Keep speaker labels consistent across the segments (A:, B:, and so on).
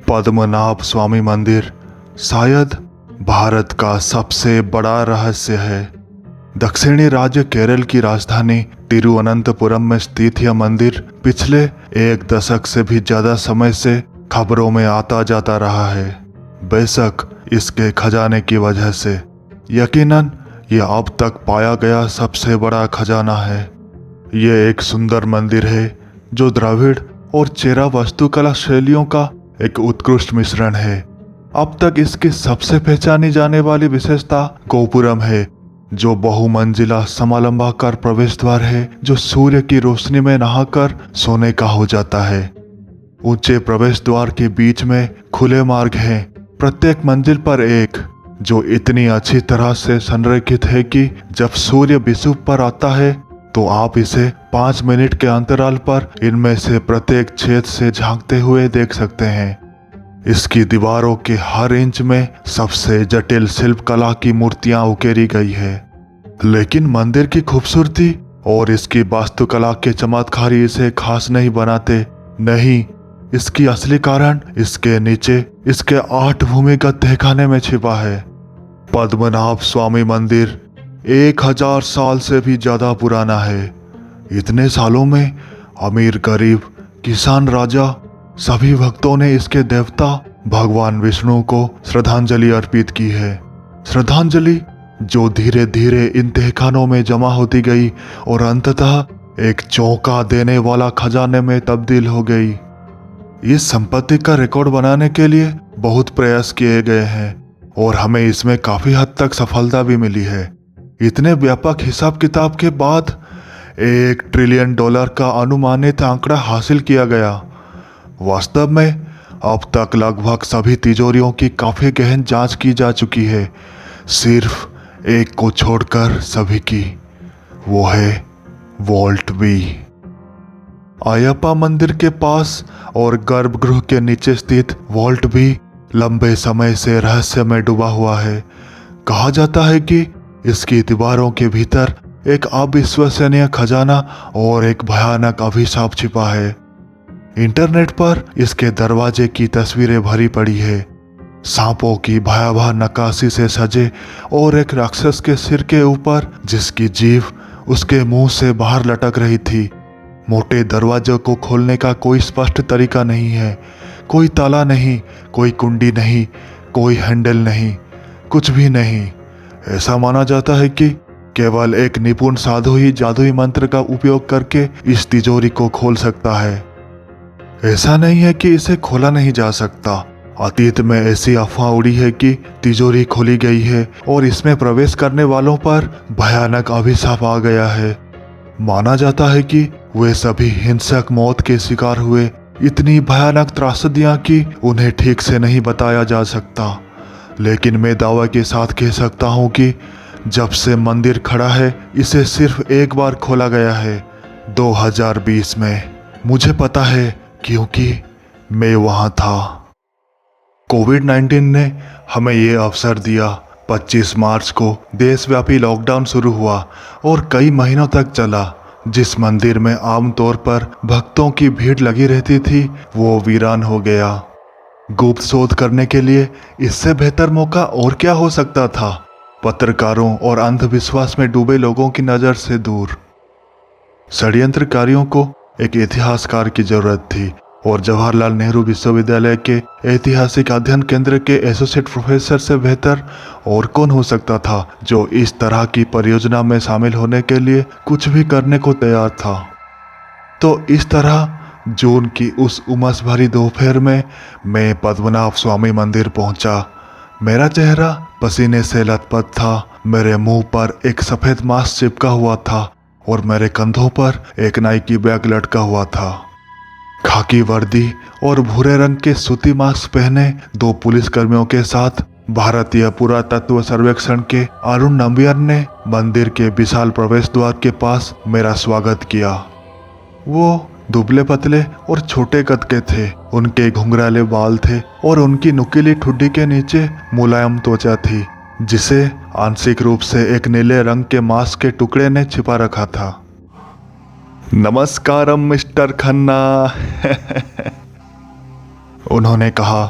A: पद्मनाभ स्वामी मंदिर शायद भारत का सबसे बड़ा रहस्य है। दक्षिणी राज्य केरल की राजधानी तिरुवनंतपुरम में स्थित यह मंदिर पिछले 1 दशक से भी ज्यादा समय से खबरों में आता जाता रहा है। बेशक इसके खजाने की वजह से यकीनन यह अब तक पाया गया सबसे बड़ा खजाना है। यह एक सुंदर मंदिर है जो द्रविड़ और चेरा वास्तुकला शैलियों का एक उत्कृष्ट मिश्रण है। अब तक इसकी सबसे पहचानी जाने वाली विशेषता गोपुरम है, जो बहुमंजिला समलंबाकार प्रवेश द्वार है जो सूर्य की रोशनी में नहाकर सोने का हो जाता है। ऊंचे प्रवेश द्वार के बीच में खुले मार्ग हैं, प्रत्येक मंजिल पर एक, जो इतनी अच्छी तरह से संरेखित है कि जब सूर्य विषुव पर आता है तो आप इसे 5 मिनट के अंतराल पर इनमें से प्रत्येक छेद से झांकते हुए देख सकते हैं। इसकी दीवारों के हर इंच में सबसे जटिल शिल्पकला की मूर्तियां उकेरी गई है। लेकिन मंदिर की खूबसूरती और इसकी वास्तुकला के चमत्कार इसे खास नहीं बनाते। नहीं, इसकी असली कारण इसके नीचे इसके 8 भूमिगत तहखाने में छिपा है। पद्मनाभ स्वामी मंदिर 1000 साल से भी ज्यादा पुराना है। इतने सालों में अमीर गरीब किसान राजा सभी भक्तों ने इसके देवता भगवान विष्णु को श्रद्धांजलि अर्पित की है। श्रद्धांजलि जो धीरे धीरे इन तहखानों में जमा होती गई और अंततः एक चौंका देने वाला खजाने में तब्दील हो गई। इस संपत्ति का रिकॉर्ड बनाने के लिए बहुत प्रयास किए गए हैं और हमें इसमें काफी हद तक सफलता भी मिली है। इतने व्यापक हिसाब किताब के बाद $1 ट्रिलियन का अनुमानित आंकड़ा हासिल किया गया। वास्तव में अब तक लगभग सभी तिजोरियों की काफी गहन जांच की जा चुकी है, सिर्फ एक को छोड़कर सभी की। वो है वॉल्ट बी। अयप्पा मंदिर के पास और गर्भगृह के नीचे स्थित वॉल्ट बी लंबे समय से रहस्य में डूबा हुआ है। कहा जाता है कि इसकी दीवारों के भीतर एक अविश्वसनीय खजाना और एक भयानक अभिशाप छिपा है। इंटरनेट पर इसके दरवाजे की तस्वीरें भरी पड़ी है, सांपों की भयावह नक्काशी से सजे और एक राक्षस के सिर के ऊपर जिसकी जीभ उसके मुंह से बाहर लटक रही थी। मोटे दरवाजे को खोलने का कोई स्पष्ट तरीका नहीं है, कोई ताला नहीं, कोई कुंडी नहीं, कोई हैंडल नहीं, कुछ भी नहीं। ऐसा माना जाता है कि केवल एक निपुण साधु ही जादुई मंत्र का उपयोग करके इस तिजोरी को खोल सकता है। ऐसा नहीं है कि इसे खोला नहीं जा सकता। अतीत में ऐसी अफवाह उड़ी है कि तिजोरी खोली गई है और इसमें प्रवेश करने वालों पर भयानक अभिशाप आ गया है। माना जाता है कि वे सभी हिंसक मौत के शिकार हुए, इतनी भयानक त्रासदियां कि उन्हें ठीक से नहीं बताया जा सकता। लेकिन मैं दावा के साथ कह सकता हूं कि जब से मंदिर खड़ा है इसे सिर्फ एक बार खोला गया है, 2020 में। मुझे पता है क्योंकि मैं वहां था। कोविड-19 ने हमें ये अवसर दिया। 25 मार्च को देशव्यापी लॉकडाउन शुरू हुआ और कई महीनों तक चला। जिस मंदिर में आमतौर पर भक्तों की भीड़ लगी रहती थी वो वीरान हो गया। गुप्त शोध करने के लिए इससे बेहतर मौका और क्या हो सकता था, पत्रकारों और अंधविश्वास में डूबे लोगों की नजर से दूर। षड्यंत्रकारियों को एक इतिहासकार की जरूरत थी और जवाहरलाल नेहरू विश्वविद्यालय के ऐतिहासिक अध्ययन केंद्र के एसोसिएट प्रोफेसर से बेहतर और कौन हो सकता था जो इस तरह की परियोजना में शामिल होने के लिए कुछ भी करने को तैयार था। तो इस तरह जून की उस उमस भरी दोपहर में मैं पद्मनाभ स्वामी मंदिर पहुंचा। मेरा चेहरा पसीने से लथपथ था, मेरे मुंह पर एक सफेद मास्क चिपका हुआ था और मेरे कंधों पर एक नाइकी बैग लटका हुआ था। खाकी वर्दी और भूरे रंग के सूती मास्क पहने 2 पुलिसकर्मियों के साथ भारतीय पुरातत्व सर्वेक्षण के अरुण नंबियर ने मंदिर के विशाल प्रवेश द्वार के पास मेरा स्वागत किया। वो दुबले पतले और छोटे कद के थे, उनके घुंघराले बाल थे और उनकी नुकीली ठुड्डी के नीचे मुलायम त्वचा थी जिसे आंशिक रूप से एक नीले रंग के मास्क के टुकड़े ने छिपा रखा था। नमस्कारम मिस्टर खन्ना। उन्होंने कहा।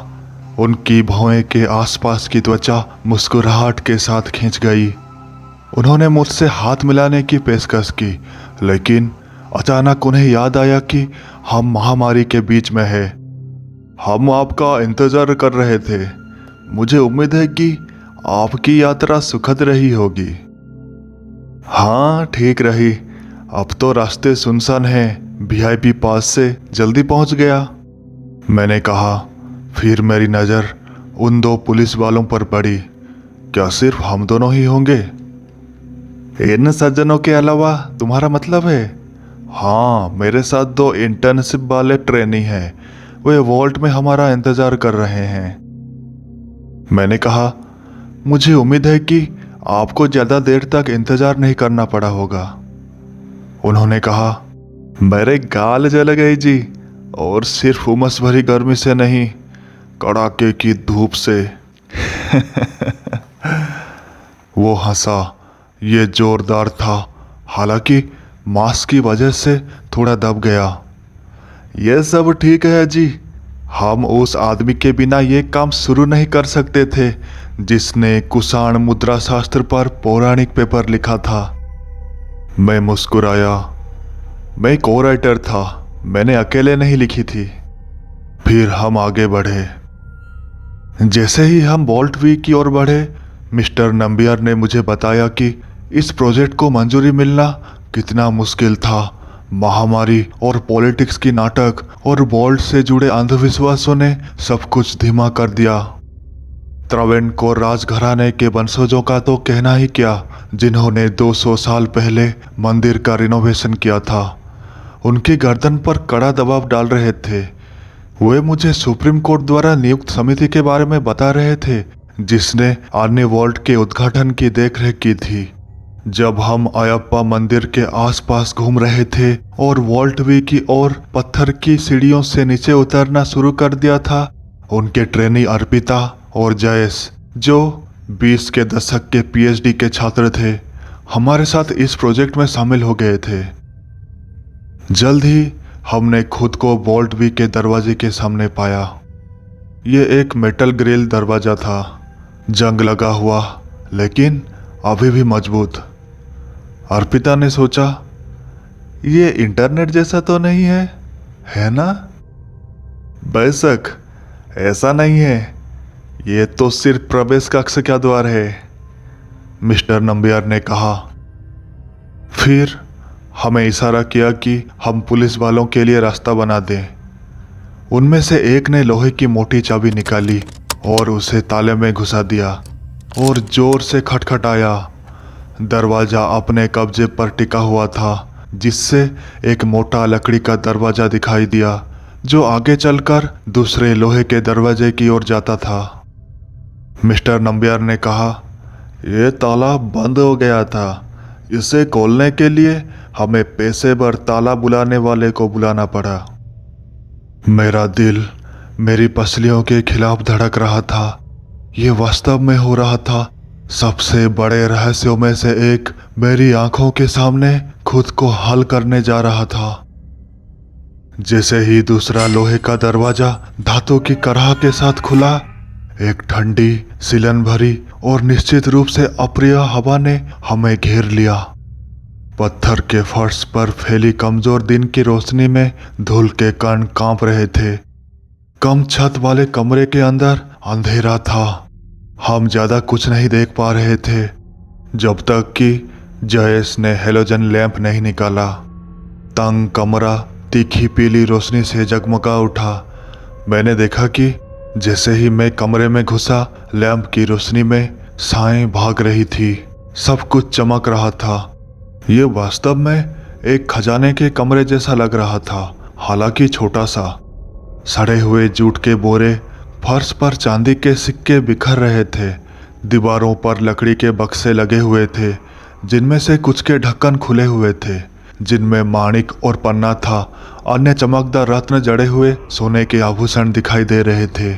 A: उनकी भौहें के आसपास की त्वचा मुस्कुराहट के साथ खींच गई। उन्होंने मुझसे हाथ मिलाने की पेशकश की, लेकिन अचानक उन्हें याद आया कि हम महामारी के बीच में हैं। हम आपका इंतजार कर रहे थे। मुझे उम्मीद है कि आपकी यात्रा सुखद रही होगी। हाँ, ठीक रही। अब तो रास्ते सुनसान हैं। वीआईपी पास से जल्दी पहुंच गया, मैंने कहा। फिर मेरी नज़र उन दो पुलिस वालों पर पड़ी। क्या सिर्फ हम दोनों ही होंगे? इन सज्जनों के अलावा तुम्हारा मतलब है? हाँ, मेरे साथ दो इंटर्नशिप वाले ट्रेनी हैं। वे वॉल्ट में हमारा इंतजार कर रहे हैं, मैंने कहा। मुझे उम्मीद है कि आपको ज़्यादा देर तक इंतजार नहीं करना पड़ा होगा, उन्होंने कहा। मेरे गाल जल गई जी, और सिर्फ उमस भरी गर्मी से नहीं, कड़ाके की धूप से। वो हंसा। ये जोरदार था, हालांकि मास्क की वजह से थोड़ा दब गया। ये सब ठीक है जी। हम उस आदमी के बिना ये काम शुरू नहीं कर सकते थे जिसने कुषाण मुद्रा शास्त्र पर पौराणिक पेपर लिखा था। मैं मुस्कुराया। मैं एक को राइटर था, मैंने अकेले नहीं लिखी थी। फिर हम आगे बढ़े। जैसे ही हम वॉल्ट वी की ओर बढ़े, मिस्टर नंबियार ने मुझे बताया कि इस प्रोजेक्ट को मंजूरी मिलना कितना मुश्किल था। महामारी और पॉलिटिक्स की नाटक और वॉल्ट से जुड़े अंधविश्वासों ने सब कुछ धीमा कर दिया। त्रावेनकोर राजघराने के वंशजों का तो कहना ही क्या, जिन्होंने 200 साल पहले मंदिर का रिनोवेशन किया था। उनकी गर्दन पर कड़ा दबाव डाल रहे थे। वे मुझे सुप्रीम कोर्ट द्वारा नियुक्त समिति के बारे में बता रहे थे, जिसने अन्य वॉल्ट के उद्घाटन की देखरेख की थी। जब हम अयप्पा मंदिर के आसपास घूम रहे थे और वॉल्ट वी की ओर पत्थर की सीढ़ियों से नीचे उतरना शुरू कर दिया था, उनके ट्रेनी अर्पिता और जयेश, जो 20 के दशक के पीएचडी के छात्र थे, हमारे साथ इस प्रोजेक्ट में शामिल हो गए थे। जल्द ही हमने खुद को वॉल्ट वी के दरवाजे के सामने पाया। ये एक मेटल ग्रिल दरवाजा था, जंग लगा हुआ, लेकिन अभी भी मजबूत। अर्पिता ने सोचा, ये इंटरनेट जैसा तो नहीं है ना? बेशक, ऐसा नहीं है। ये तो सिर्फ प्रवेश कक्ष का द्वार है, मिस्टर नंबियार ने कहा। फिर हमें इशारा किया कि हम पुलिस वालों के लिए रास्ता बना दें। उनमें से एक ने लोहे की मोटी चाबी निकाली और उसे ताले में घुसा दिया और जोर से खटखटाया। दरवाजा अपने कब्जे पर टिका हुआ था, जिससे एक मोटा लकड़ी का दरवाजा दिखाई दिया, जो आगे चलकर दूसरे लोहे के दरवाजे की ओर जाता था। मिस्टर नंबियार ने कहा, यह ताला बंद हो गया था। इसे खोलने के लिए हमें पेशेवर ताला बुलाने वाले को बुलाना पड़ा। मेरा दिल मेरी पसलियों के खिलाफ धड़क रहा था। ये वास्तव में हो रहा था। सबसे बड़े रहस्यों में से एक मेरी आंखों के सामने खुद को हल करने जा रहा था। जैसे ही दूसरा लोहे का दरवाजा धातु की कराह के साथ खुला, एक ठंडी, सिलन भरी और निश्चित रूप से अप्रिय हवा ने हमें घेर लिया। पत्थर के फर्श पर फैली कमजोर दिन की रोशनी में धूल के कण कांप रहे थे। कम छत वाले कमरे के अंदर अंधेरा था। हम ज्यादा कुछ नहीं देख पा रहे थे, जब तक कि जयेश ने हेलोजन लैंप नहीं निकाला। तंग कमरा तीखी पीली रोशनी से जगमगा उठा। मैंने देखा कि जैसे ही मैं कमरे में घुसा, लैंप की रोशनी में साएं भाग रही थी। सब कुछ चमक रहा था। ये वास्तव में एक खजाने के कमरे जैसा लग रहा था, हालांकि छोटा सा। सड़े हुए जूट के बोरे, फर्श पर चांदी के सिक्के बिखर रहे थे। दीवारों पर लकड़ी के बक्से लगे हुए थे, जिनमें से कुछ के ढक्कन खुले हुए थे, जिनमें माणिक और पन्ना था। अन्य चमकदार रत्न जड़े हुए सोने के आभूषण दिखाई दे रहे थे।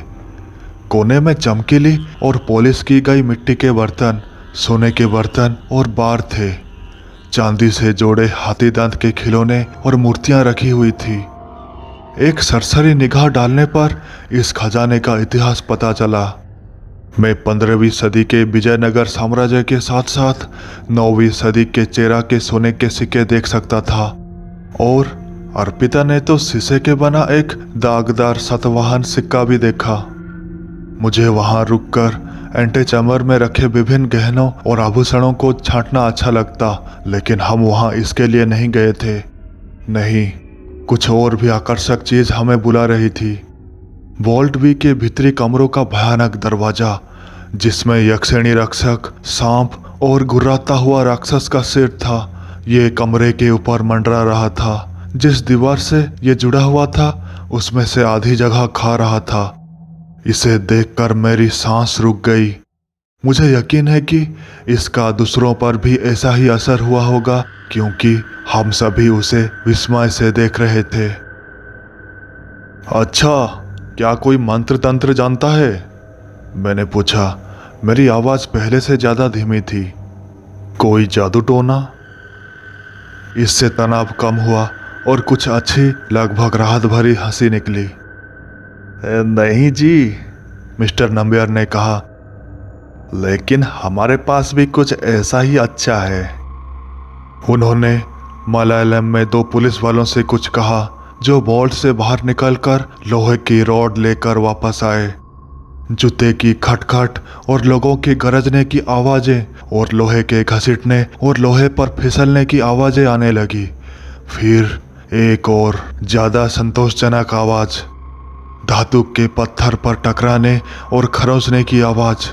A: कोने में चमकीली और पॉलिश की गई मिट्टी के बर्तन, सोने के बर्तन और बार थे। चांदी से जोड़े हाथी दांत के खिलौने और मूर्तियां रखी हुई थी। एक सरसरी निगाह डालने पर इस खजाने का इतिहास पता चला। मैं 15वीं सदी के विजयनगर साम्राज्य के साथ साथ 9वीं सदी के चेरा के सोने के सिक्के देख सकता था, और अर्पिता ने तो शीशे के बना एक दागदार सतवाहन सिक्का भी देखा। मुझे वहां रुककर एंटीचैम्बर में रखे विभिन्न गहनों और आभूषणों को छांटना अच्छा लगता, लेकिन हम वहां इसके लिए नहीं गए थे। नहीं, कुछ और भी आकर्षक चीज हमें बुला रही थी। वॉल्ट बी के भीतरी कमरों का भयानक दरवाजा, जिसमें यक्षिणी रक्षक, सांप और गुर्राता हुआ राक्षस का सिर था, ये कमरे के ऊपर मंडरा रहा था। जिस दीवार से ये जुड़ा हुआ था उसमें से आधी जगह खा रहा था। इसे देखकर मेरी सांस रुक गई। मुझे यकीन है कि इसका दूसरों पर भी ऐसा ही असर हुआ होगा, क्योंकि हम सभी उसे विस्मय से देख रहे थे। अच्छा, क्या कोई मंत्र तंत्र जानता है? मैंने पूछा। मेरी आवाज पहले से ज्यादा धीमी थी। कोई जादू टोना? इससे तनाव कम हुआ और कुछ अच्छी, लगभग राहत भरी हंसी निकली। नहीं जी, मिस्टर नंबियर ने कहा, लेकिन हमारे पास भी कुछ ऐसा ही अच्छा है। उन्होंने मलयालम में 2 पुलिस वालों से कुछ कहा, जो वॉल्ट से बाहर निकलकर लोहे की रॉड लेकर वापस आए। जूते की खटखट और लोगों की गरजने की आवाजें और लोहे के घसीटने और लोहे पर फिसलने की आवाजें आने लगी। फिर एक और ज्यादा संतोषजनक आवाज, धातु के पत्थर पर टकराने और खरोंचने की आवाज।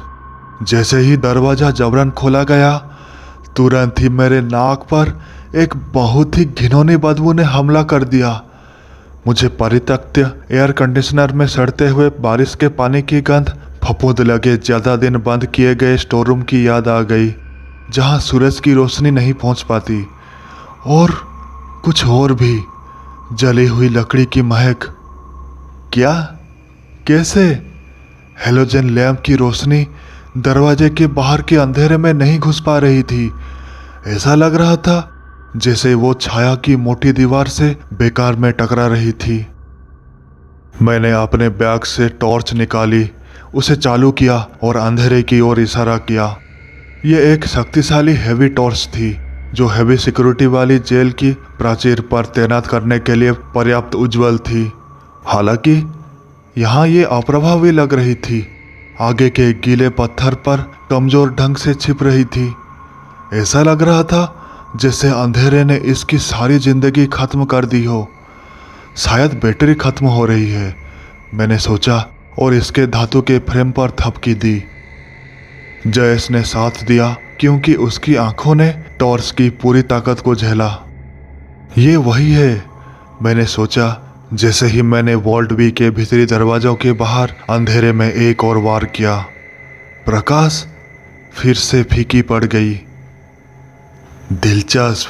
A: जैसे ही दरवाजा जबरन खोला गया, तुरंत ही मेरे नाक पर एक बहुत ही घिनौनी बदबू ने हमला कर दिया। मुझे परित्यक्त एयर कंडीशनर में सड़ते हुए बारिश के पानी की गंध, फफूंद लगे ज्यादा दिन बंद किए गए स्टोर रूम की याद आ गई, जहां सूरज की रोशनी नहीं पहुंच पाती, और कुछ और भी, जली हुई लकड़ी की महक। क्या? कैसे? हेलोजन लैंप की रोशनी दरवाजे के बाहर के अंधेरे में नहीं घुस पा रही थी। ऐसा लग रहा था जैसे वो छाया की मोटी दीवार से बेकार में टकरा रही थी। मैंने अपने बैग से टॉर्च निकाली, उसे चालू किया और अंधेरे की ओर इशारा किया। ये एक शक्तिशाली हेवी टॉर्च थी, जो हेवी सिक्योरिटी वाली जेल की प्राचीर पर तैनात करने के लिए पर्याप्त उज्जवल थी। हालांकि यहाँ ये अप्रभावी लग रही थी, आगे के गीले पत्थर पर कमजोर ढंग से छिप रही थी। ऐसा लग रहा था जैसे अंधेरे ने इसकी सारी जिंदगी खत्म कर दी हो। शायद बैटरी खत्म हो रही है, मैंने सोचा, और इसके धातु के फ्रेम पर थपकी दी। जयेश ने साथ दिया, क्योंकि उसकी आंखों ने टॉर्च की पूरी ताकत को झेला। ये वही है, मैंने सोचा, जैसे ही मैंने वॉल्ट बी के भीतरी दरवाजों के बाहर अंधेरे में एक और वार किया। प्रकाश फिर से फीकी पड़ गई। दिलचस्प,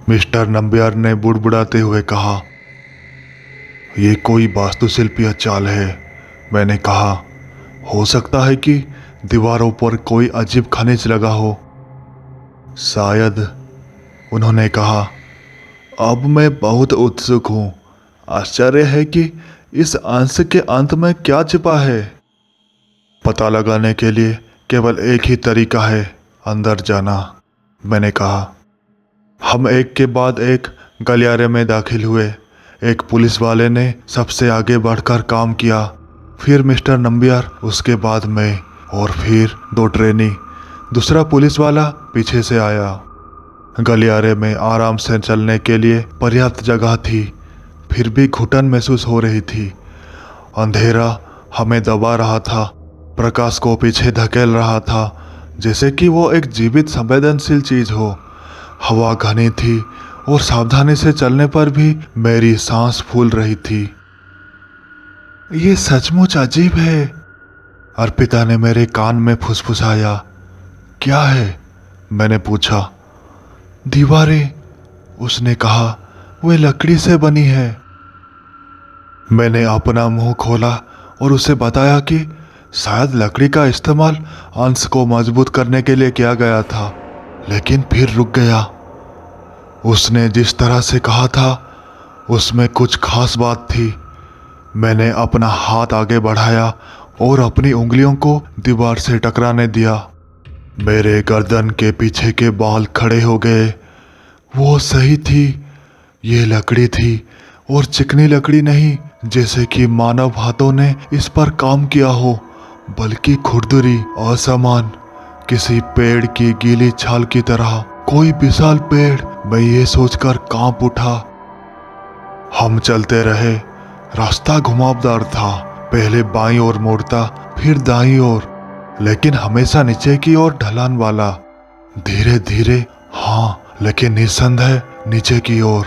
A: मिस्टर नंबियर ने बुड़बुड़ाते हुए कहा। ये कोई वास्तुशिल्पीय चाल है, मैंने कहा। हो सकता है कि दीवारों पर कोई अजीब खनिज लगा हो। शायद, उन्होंने कहा। अब मैं बहुत उत्सुक हूं। आश्चर्य है कि इस अंश के अंत में क्या छिपा है। पता लगाने के लिए केवल एक ही तरीका है, अंदर जाना, मैंने कहा। हम एक के बाद एक गलियारे में दाखिल हुए। एक पुलिस वाले ने सबसे आगे बढ़कर काम किया, फिर मिस्टर नंबियर, उसके बाद मैं, और फिर 2 ट्रेनी। दूसरा पुलिस वाला पीछे से आया। गलियारे में आराम से चलने के लिए पर्याप्त जगह थी, फिर भी घुटन महसूस हो रही थी। अंधेरा हमें दबा रहा था, प्रकाश को पीछे धकेल रहा था, जैसे कि वो एक जीवित संवेदनशील चीज हो। हवा घनी थी और सावधानी से चलने पर भी मेरी सांस फूल रही थी। ये सचमुच अजीब है, अर्पिता ने मेरे कान में फुसफुसाया। क्या है? मैंने पूछा। दीवारें, उसने कहा, वे लकड़ी से बनी है। मैंने अपना मुंह खोला और उसे बताया कि शायद लकड़ी का इस्तेमाल अंश को मजबूत करने के लिए किया गया था, लेकिन फिर रुक गया। उसने जिस तरह से कहा था उसमें कुछ खास बात थी। मैंने अपना हाथ आगे बढ़ाया और अपनी उंगलियों को दीवार से टकराने दिया। मेरे गर्दन के पीछे के बाल खड़े हो गए। वो सही थी, ये लकड़ी थी, और चिकनी लकड़ी नहीं जैसे कि मानव हाथों ने इस पर काम किया हो, बल्कि खुरदुरी, असमान, किसी पेड़ की गीली छाल की तरह। कोई विशाल पेड़। मैं ये सोचकर कांप उठा। हम चलते रहे। रास्ता घुमावदार था, पहले बाईं ओर मुड़ता, फिर दाईं ओर, लेकिन हमेशा नीचे की ओर ढलान वाला। धीरे धीरे, हाँ, लेकिन निस्संदेह नीचे की ओर।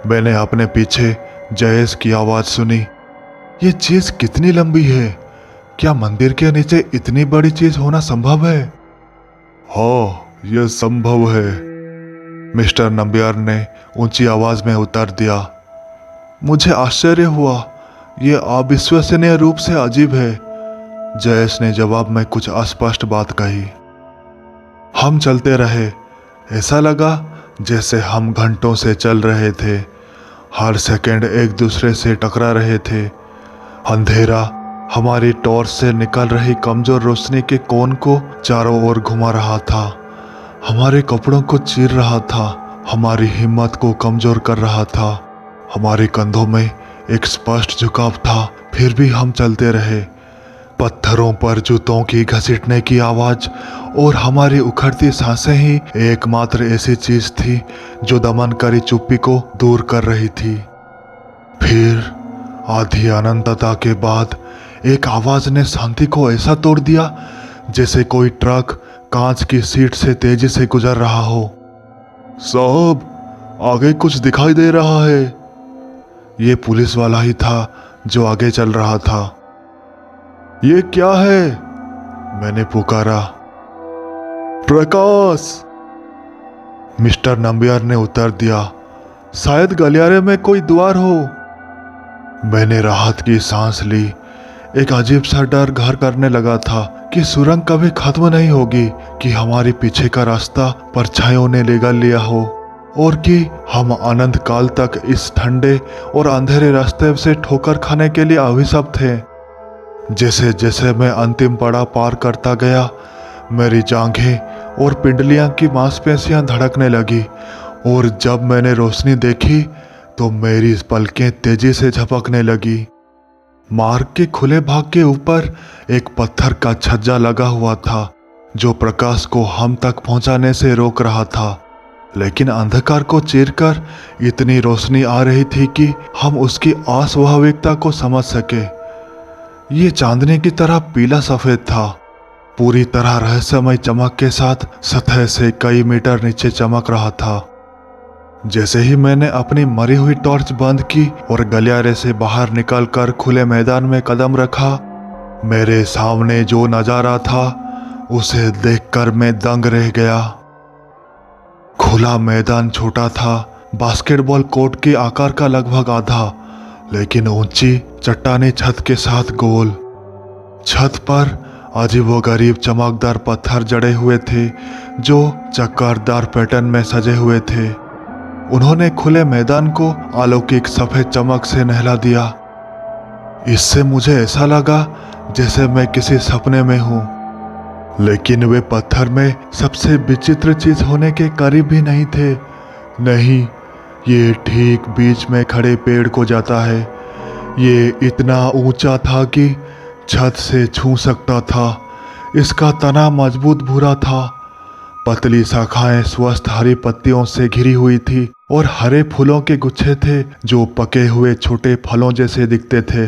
A: मैंने अपने पीछे जयेश की आवाज सुनी। ये चीज कितनी लंबी है? क्या मंदिर के नीचे इतनी बड़ी चीज होना संभव है? हाँ, यह संभव है, मिस्टर नंबियार ने ऊंची आवाज में उत्तर दिया। मुझे आश्चर्य हुआ। यह अविश्वसनीय रूप से अजीब है, जयेश ने जवाब में कुछ अस्पष्ट बात कही। हम चलते रहे। ऐसा लगा जैसे हम घंटों से चल रहे थे। हर सेकंड एक दूसरे से टकरा रहे थे। अंधेरा हमारी टॉर्च से निकल रही कमजोर रोशनी के कोन को चारों ओर घुमा रहा था, हमारे कपड़ों को चीर रहा था, हमारी हिम्मत को कमजोर कर रहा था। हमारे कंधों में एक स्पष्ट झुकाव था, फिर भी हम चलते रहे। पत्थरों पर जूतों की घसीटने की आवाज और हमारी उखड़ती सांसें ही एकमात्र ऐसी चीज थी जो दमनकारी चुप्पी को दूर कर रही थी। फिर आधी अनंतता के बाद एक आवाज ने शांति को ऐसा तोड़ दिया जैसे कोई ट्रक कांच की सीट से तेजी से गुजर रहा हो। साहब, आगे कुछ दिखाई दे रहा है। ये पुलिस वाला ही था जो आगे चल रहा था। ये क्या है? मैंने पुकारा। प्रकाश, मिस्टर नंबियार ने उत्तर दिया। शायद गलियारे में कोई द्वार हो। मैंने राहत की सांस ली। एक अजीब सा डर घर करने लगा था कि सुरंग कभी खत्म नहीं होगी, कि हमारे पीछे का रास्ता परछाइयों ने ले लिया हो, और कि हम अनंत काल तक इस ठंडे और अंधेरे रास्ते से ठोकर खाने के लिए अभिशप्त थे। जैसे जैसे मैं अंतिम पड़ाव पार करता गया, मेरी जांघें और पिंडलियां की मांसपेशियां धड़कने लगी, और जब मैंने रोशनी देखी तो मेरी पलकें तेजी से झपकने लगी। मार्ग के खुले भाग के ऊपर एक पत्थर का छज्जा लगा हुआ था जो प्रकाश को हम तक पहुंचाने से रोक रहा था, लेकिन अंधकार को चीरकर इतनी रोशनी आ रही थी कि हम उसकी अस्वाभाविकता को समझ सके। ये चांदनी की तरह पीला सफेद था, पूरी तरह रहस्यमय चमक के साथ सतह से कई मीटर नीचे चमक रहा था। जैसे ही मैंने अपनी मरी हुई टॉर्च बंद की और गलियारे से बाहर निकलकर खुले मैदान में कदम रखा, मेरे सामने जो नजारा था उसे देखकर मैं दंग रह गया। खुला मैदान छोटा था, बास्केटबॉल कोर्ट के आकार का लगभग आधा, लेकिन ऊंची चट्टानी छत के साथ गोल। छत पर अजीबोगरीब चमकदार पत्थर जड़े हुए थे जो चक्करदार पैटर्न में सजे हुए थे। उन्होंने खुले मैदान को अलौकिक सफेद चमक से नहला दिया। इससे मुझे ऐसा लगा जैसे मैं किसी सपने में हूं, लेकिन वे पत्थर में सबसे विचित्र चीज होने के करीब भी नहीं थे। नहीं, ये ठीक बीच में खड़े पेड़ को जाता है। ये इतना ऊंचा था कि छत से छू सकता था। इसका तना मजबूत भूरा था, पतली शाखाएं स्वस्थ हरी पत्तियों से घिरी हुई थी, और हरे फूलों के गुच्छे थे जो पके हुए छोटे फलों जैसे दिखते थे।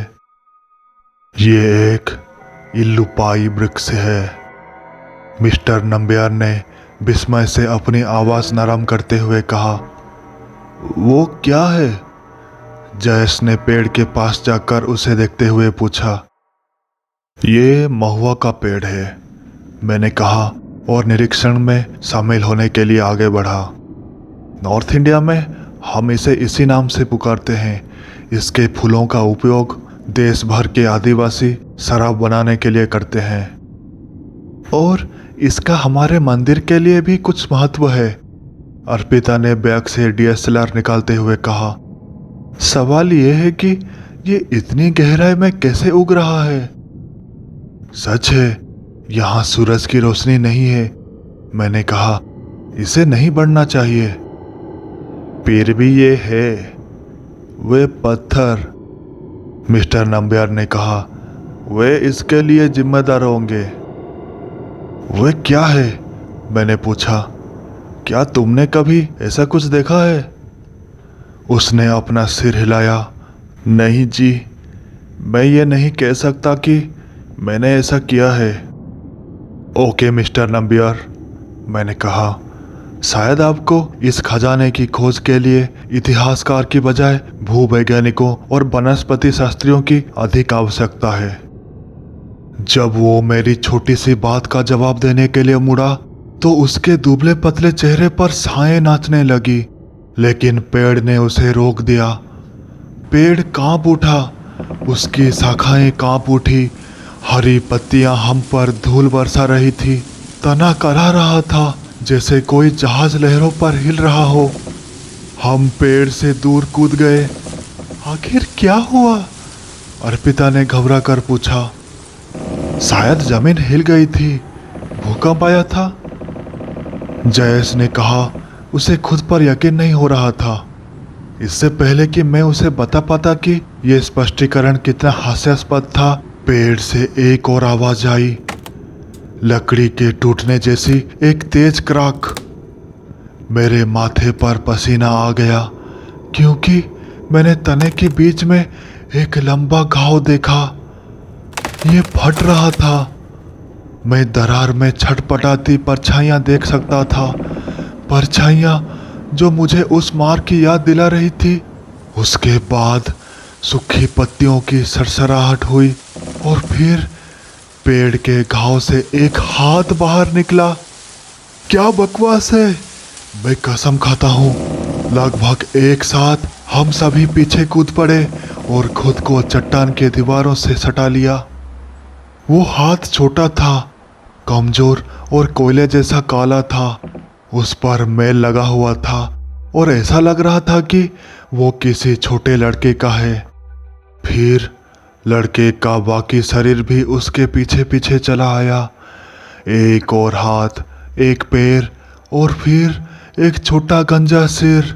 A: ये एक इल्लुपाई वृक्ष है, मिस्टर नंबियार ने विस्मय से अपनी आवाज नरम करते हुए कहा। वो क्या है? जयेश ने पेड़ के पास जाकर उसे देखते हुए पूछा। ये महुआ का पेड़ है, मैंने कहा, और निरीक्षण में शामिल होने के लिए आगे बढ़ा। नॉर्थ इंडिया में हम इसे इसी नाम से पुकारते हैं। इसके फूलों का उपयोग देश भर के आदिवासी शराब बनाने के लिए करते हैं, और इसका हमारे मंदिर के लिए भी कुछ महत्व है, अर्पिता ने बैग से DSLR निकालते हुए कहा। सवाल यह है कि ये इतनी गहराई में कैसे उग रहा है। सच है, यहाँ सूरज की रोशनी नहीं है। मैंने कहा, इसे नहीं बढ़ना चाहिए। फिर भी ये है, वे पत्थर। मिस्टर नंबियार ने कहा, वे इसके लिए जिम्मेदार होंगे। वे क्या है? मैंने पूछा, क्या तुमने कभी ऐसा कुछ देखा है? उसने अपना सिर हिलाया। नहीं जी, मैं ये नहीं कह सकता कि मैंने ऐसा किया है। ओके मिस्टर नंबियार, मैंने कहा, शायद आपको इस खजाने की खोज के लिए इतिहासकार की बजाय भूवैज्ञानिकों और वनस्पति शास्त्रियों की अधिक आवश्यकता है। जब वो मेरी छोटी सी बात का जवाब देने के लिए मुड़ा तो उसके दुबले पतले चेहरे पर साएं नाचने लगी, लेकिन पेड़ ने उसे रोक दिया। पेड़ कांप उठा, उसकी शाखाएं कांप उठी, हरी पत्तियां हम पर धूल बरसा रही थी। तना करा रहा था जैसे कोई जहाज लहरों पर हिल रहा हो। हम पेड़ से दूर कूद गए। आखिर क्या हुआ? अर्पिता ने घबरा कर पूछा। शायद जमीन हिल गई थी, भूकंप आया था। जयेश ने कहा, उसे खुद पर यकीन नहीं हो रहा था। इससे पहले कि मैं उसे बता पाता कि यह स्पष्टीकरण कितना हास्यास्पद था, पेड़ से एक और आवाज आई, लकड़ी के टूटने जैसी एक तेज क्रैक। मेरे माथे पर पसीना आ गया क्योंकि मैंने तने के बीच में एक लंबा घाव देखा। ये फट रहा था। मैं दरार में छटपटाती परछाइयां देख सकता था, परछाइयां जो मुझे उस मार की याद दिला रही थी। उसके बाद सूखी पत्तियों की सरसराहट हुई और फिर पेड़ के घाव से एक हाथ बाहर निकला। क्या बकवास है! मैं कसम खाता हूँ, लगभग एक साथ हम सभी पीछे कूद पड़े और खुद को चट्टान के दीवारों से सटा लिया। वो हाथ छोटा था, कमजोर और कोयले जैसा काला था। उस पर मैल लगा हुआ था और ऐसा लग रहा था कि वो किसी छोटे लड़के का है। फिर लड़के का बाकी शरीर भी उसके पीछे पीछे चला आया। एक और हाथ, एक पैर और फिर एक छोटा गंजा सिर।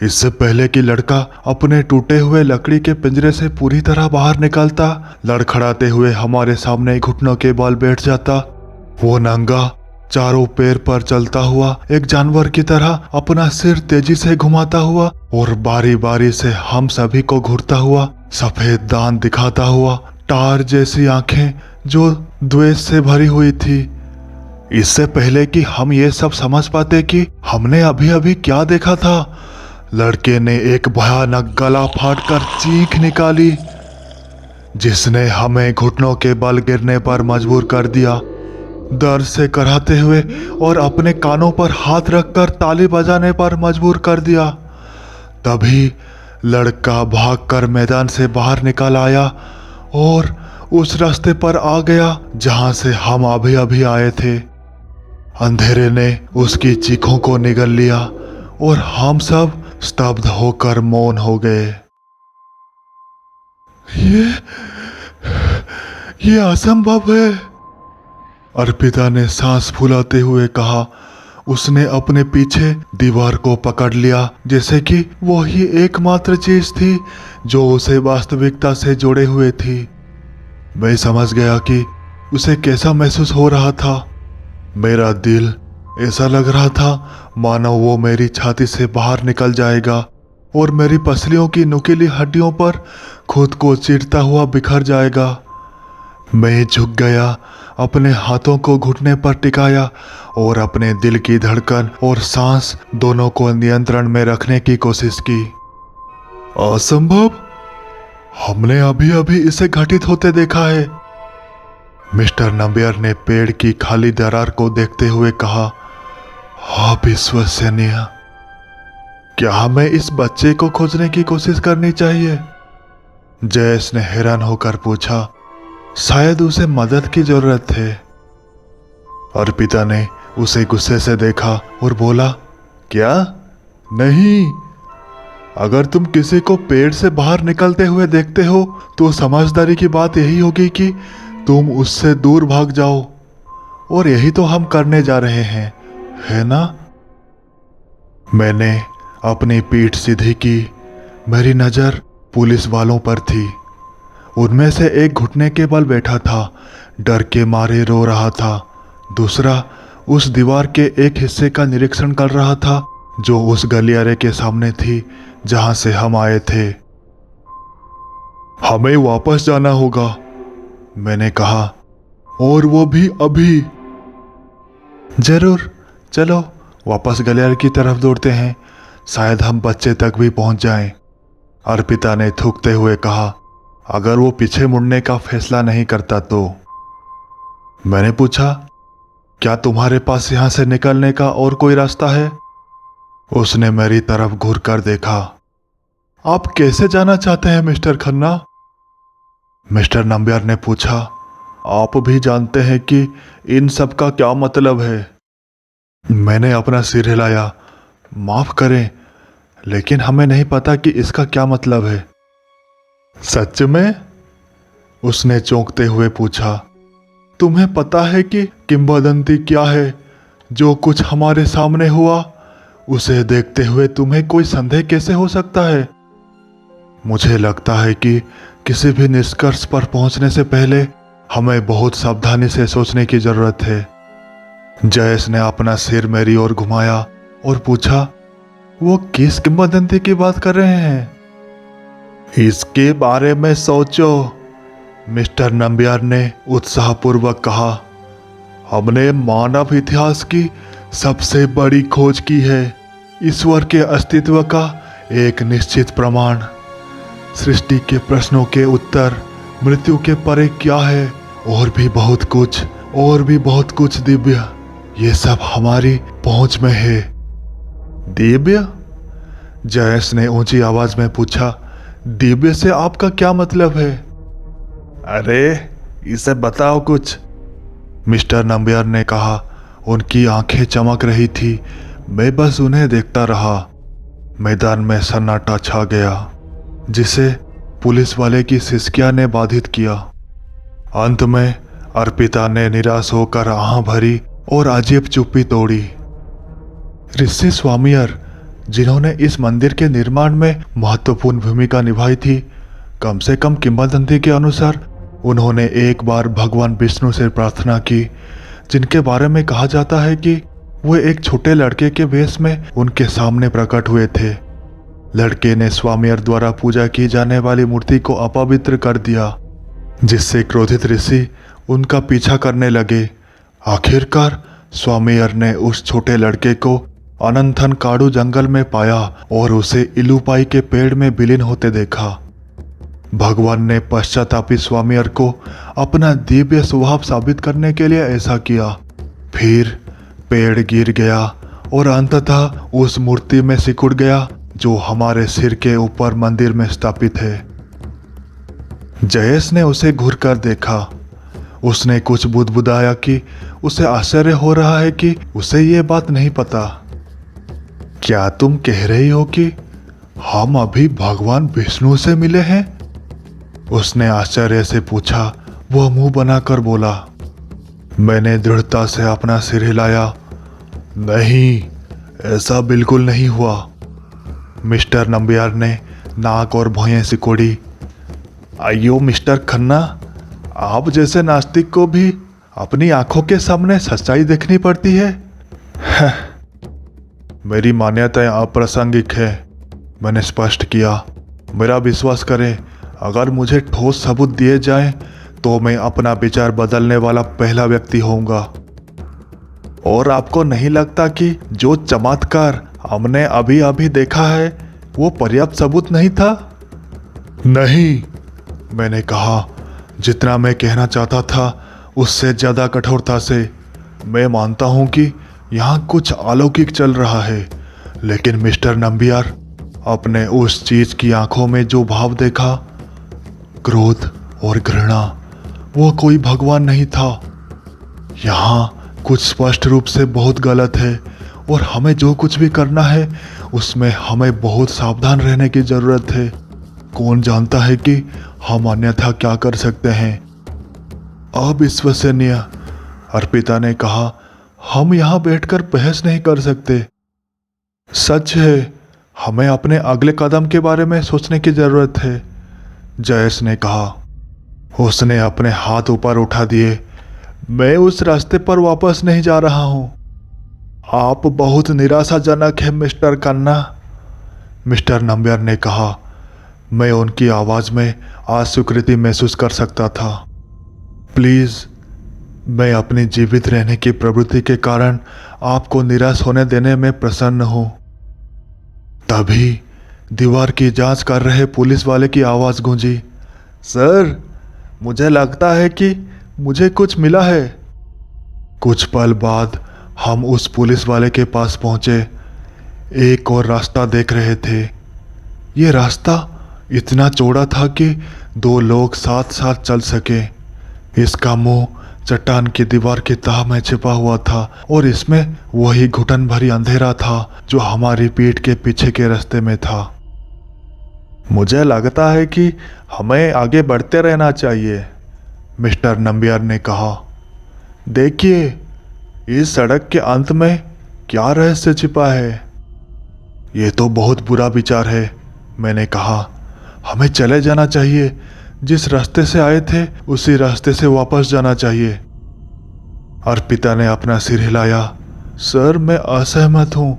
A: इससे पहले कि लड़का अपने टूटे हुए लकड़ी के पिंजरे से पूरी तरह बाहर निकलता, लड़खड़ाते हुए हमारे सामने घुटनों के बल बैठ जाता। वो नंगा, चारों पैर पर चलता हुआ एक जानवर की तरह अपना सिर तेजी से घुमाता हुआ और बारी बारी से हम सभी को घूरता हुआ, सफेद दांत दिखाता हुआ, टार जैसी आंखें जो द्वेष से भरी हुई थी। इससे पहले कि हम ये सब समझ पाते कि हमने अभी अभी क्या देखा था, लड़के ने एक भयानक गला फाड़कर चीख निकाली जिसने हमें घुटनों के बल गिरने पर मजबूर कर दिया। दर्द से कराहते हुए और अपने कानों पर हाथ रखकर ताली बजाने पर मजबूर कर दिया। तभी लड़का भागकर मैदान से बाहर निकल आया और उस रास्ते पर आ गया जहां से हम अभी अभी आए थे। अंधेरे ने उसकी चीखों को निगल लिया और हम सब स्तब्ध होकर मौन हो गए। ये असंभव है, अर्पिता ने सांस फूलाते हुए कहा। उसने अपने पीछे दीवार को पकड़ लिया जैसे कि वो ही एकमात्र चीज थी जो उसे वास्तविकता से जोड़े हुए थी। मैं समझ गया कि उसे कैसा महसूस हो रहा था। मेरा दिल ऐसा लग रहा था मानो वो मेरी छाती से बाहर निकल जाएगा और मेरी पसलियों की नुकीली हड्डियों पर खुद को चीरता हुआ बिखर जाएगा। मैं झुक गया, अपने हाथों को घुटने पर टिकाया और अपने दिल की धड़कन और सांस दोनों को नियंत्रण में रखने की कोशिश की। असंभव? हमने अभी अभी इसे घटित होते देखा है, मिस्टर नंबियार ने पेड़ की खाली दरार को देखते हुए कहा। अविश्वसनीय। क्या हमें इस बच्चे को खोजने की कोशिश करनी चाहिए? जयेश ने हैरान होकर पूछा। शायद उसे मदद की जरूरत है। अर्पिता ने उसे गुस्से से देखा और बोला, क्या? नहीं, अगर तुम किसी को पेड़ से बाहर निकलते हुए देखते हो तो समझदारी की बात यही होगी कि तुम उससे दूर भाग जाओ, और यही तो हम करने जा रहे हैं, है ना? मैंने अपनी पीठ सीधी की। मेरी नज़र पुलिस वालों पर थी। उनमें से एक घुटने के बल बैठा था, डर के मारे रो रहा था। दूसरा उस दीवार के एक हिस्से का निरीक्षण कर रहा था जो उस गलियारे के सामने थी जहां से हम आए थे। हमें वापस जाना होगा, मैंने कहा, और वो भी अभी। जरूर, चलो वापस गलियारे की तरफ दौड़ते हैं, शायद हम बच्चे तक भी पहुंच जाएं। अर्पिता ने थूकते हुए कहा, अगर वो पीछे मुड़ने का फैसला नहीं करता तो। मैंने पूछा, क्या तुम्हारे पास यहां से निकलने का और कोई रास्ता है? उसने मेरी तरफ घूरकर देखा। आप कैसे जाना चाहते हैं मिस्टर खन्ना? मिस्टर नंबियार ने पूछा। आप भी जानते हैं कि इन सब का क्या मतलब है? मैंने अपना सिर हिलाया। माफ करें, लेकिन हमें नहीं पता कि इसका क्या मतलब है। सच में? उसने चौंकते हुए पूछा। तुम्हें पता है कि किंवदंती क्या है? जो कुछ हमारे सामने हुआ, उसे देखते हुए तुम्हें कोई संदेह कैसे हो सकता है? मुझे लगता है कि किसी भी निष्कर्ष पर पहुंचने से पहले हमें बहुत सावधानी से सोचने की जरूरत है। जयेश ने अपना सिर मेरी ओर घुमाया और पूछा, वो किस किंवदंती की बात कर रहे हैं? इसके बारे में सोचो, मिस्टर नंबियार ने उत्साहपूर्वक कहा। हमने मानव इतिहास की सबसे बड़ी खोज की है, ईश्वर के अस्तित्व का एक निश्चित प्रमाण, सृष्टि के प्रश्नों के उत्तर, मृत्यु के परे क्या है, और भी बहुत कुछ दिव्य। ये सब हमारी पहुंच में है। दिव्य? जयेश ने ऊंची आवाज में पूछा। दिव्य से आपका क्या मतलब है? अरे इसे बताओ कुछ, मिस्टर नंबियार ने कहा। उनकी आंखें चमक रही थी। मैं बस उन्हें देखता रहा। मैदान में सन्नाटा छा गया, जिसे पुलिस वाले की सिसकियां ने बाधित किया। अंत में अर्पिता ने निराश होकर आह भरी और अजीब चुप्पी तोड़ी। ऋषि स्वामियर, जिन्होंने इस मंदिर के निर्माण में महत्वपूर्ण भूमिका निभाई थी, कम से कम किंवदंती के अनुसार उन्होंने एक बार भगवान विष्णु से प्रार्थना की, जिनके बारे में कहा जाता है कि वो एक छोटे लड़के के वेश में उनके सामने प्रकट हुए थे। लड़के ने स्वामियर द्वारा पूजा की जाने वाली मूर्ति को अपवित्र कर दिया, जिससे क्रोधित ऋषि उनका पीछा करने लगे। आखिरकार स्वामियर ने उस छोटे लड़के को अनंथन काड़ू जंगल में पाया और उसे इलुपाई के पेड़ में विलीन होते देखा। भगवान ने पश्चातापी स्वामियर को अपना दिव्य स्वभाव साबित करने के लिए ऐसा किया। फिर पेड़ गिर गया और अंततः उस मूर्ति में सिकुड़ गया जो हमारे सिर के ऊपर मंदिर में स्थापित है। जयेश ने उसे घूरकर देखा। उसने कुछ बुदबुदाया कि उसे आश्चर्य हो रहा है कि उसे ये बात नहीं पता। क्या तुम कह रही हो कि हम अभी भगवान विष्णु से मिले हैं? उसने आश्चर्य से पूछा। वह मुंह बनाकर बोला। मैंने दृढ़ता से अपना सिर हिलाया। नहीं, ऐसा बिल्कुल नहीं हुआ। मिस्टर नंबियार ने नाक और भौहें सिकोड़ी। आइयो मिस्टर खन्ना, आप जैसे नास्तिक को भी अपनी आंखों के सामने सच्चाई देखनी पड़ती है। मेरी मान्यताएं अप्रासंगिक है, मैंने स्पष्ट किया। मेरा विश्वास करें, अगर मुझे ठोस सबूत दिए जाएं तो मैं अपना विचार बदलने वाला पहला व्यक्ति होऊंगा। और आपको नहीं लगता कि जो चमत्कार हमने अभी अभी देखा है वो पर्याप्त सबूत नहीं था? नहीं, मैंने कहा, जितना मैं कहना चाहता था उससे ज्यादा कठोरता से। मैं मानता हूं कि यहाँ कुछ अलौकिक चल रहा है, लेकिन मिस्टर नंबियार, अपने उस चीज की आंखों में जो भाव देखा, क्रोध और घृणा, वो कोई भगवान नहीं था। यहाँ कुछ स्पष्ट रूप से बहुत गलत है और हमें जो कुछ भी करना है उसमें हमें बहुत सावधान रहने की जरूरत है। कौन जानता है कि हम अन्यथा क्या कर सकते हैं। अविश्वसनीय, अर्पिता ने कहा। हम यहाँ बैठकर बहस नहीं कर सकते। सच है, हमें अपने अगले कदम के बारे में सोचने की जरूरत है, जयेश ने कहा। उसने अपने हाथ ऊपर उठा दिए। मैं उस रास्ते पर वापस नहीं जा रहा हूं। आप बहुत निराशाजनक है मिस्टर खन्ना, मिस्टर नंबियार ने कहा। मैं उनकी आवाज में अस्वीकृति महसूस कर सकता था। प्लीज, मैं अपनी जीवित रहने की प्रवृत्ति के कारण आपको निराश होने देने में प्रसन्न हूं। तभी दीवार की जांच कर रहे पुलिस वाले की आवाज गूंजी। सर, मुझे लगता है कि मुझे कुछ मिला है। कुछ पल बाद हम उस पुलिस वाले के पास पहुंचे। एक और रास्ता देख रहे थे। ये रास्ता इतना चौड़ा था कि 2 लोग साथ साथ चल सके। इसका मुंह चट्टान की दीवार की तह में छिपा हुआ था और इसमें वही घुटन भरी अंधेरा था जो हमारी पीठ के पीछे के रास्ते में था। मुझे लगता है कि हमें आगे बढ़ते रहना चाहिए, मिस्टर नंबियार ने कहा। देखिए, इस सड़क के अंत में क्या रहस्य छिपा है। ये तो बहुत बुरा विचार है, मैंने कहा। हमें चले जाना चाहिए। जिस रास्ते से आए थे उसी रास्ते से वापस जाना चाहिए। अर्पिता ने अपना सिर हिलाया। सर, मैं असहमत हूं।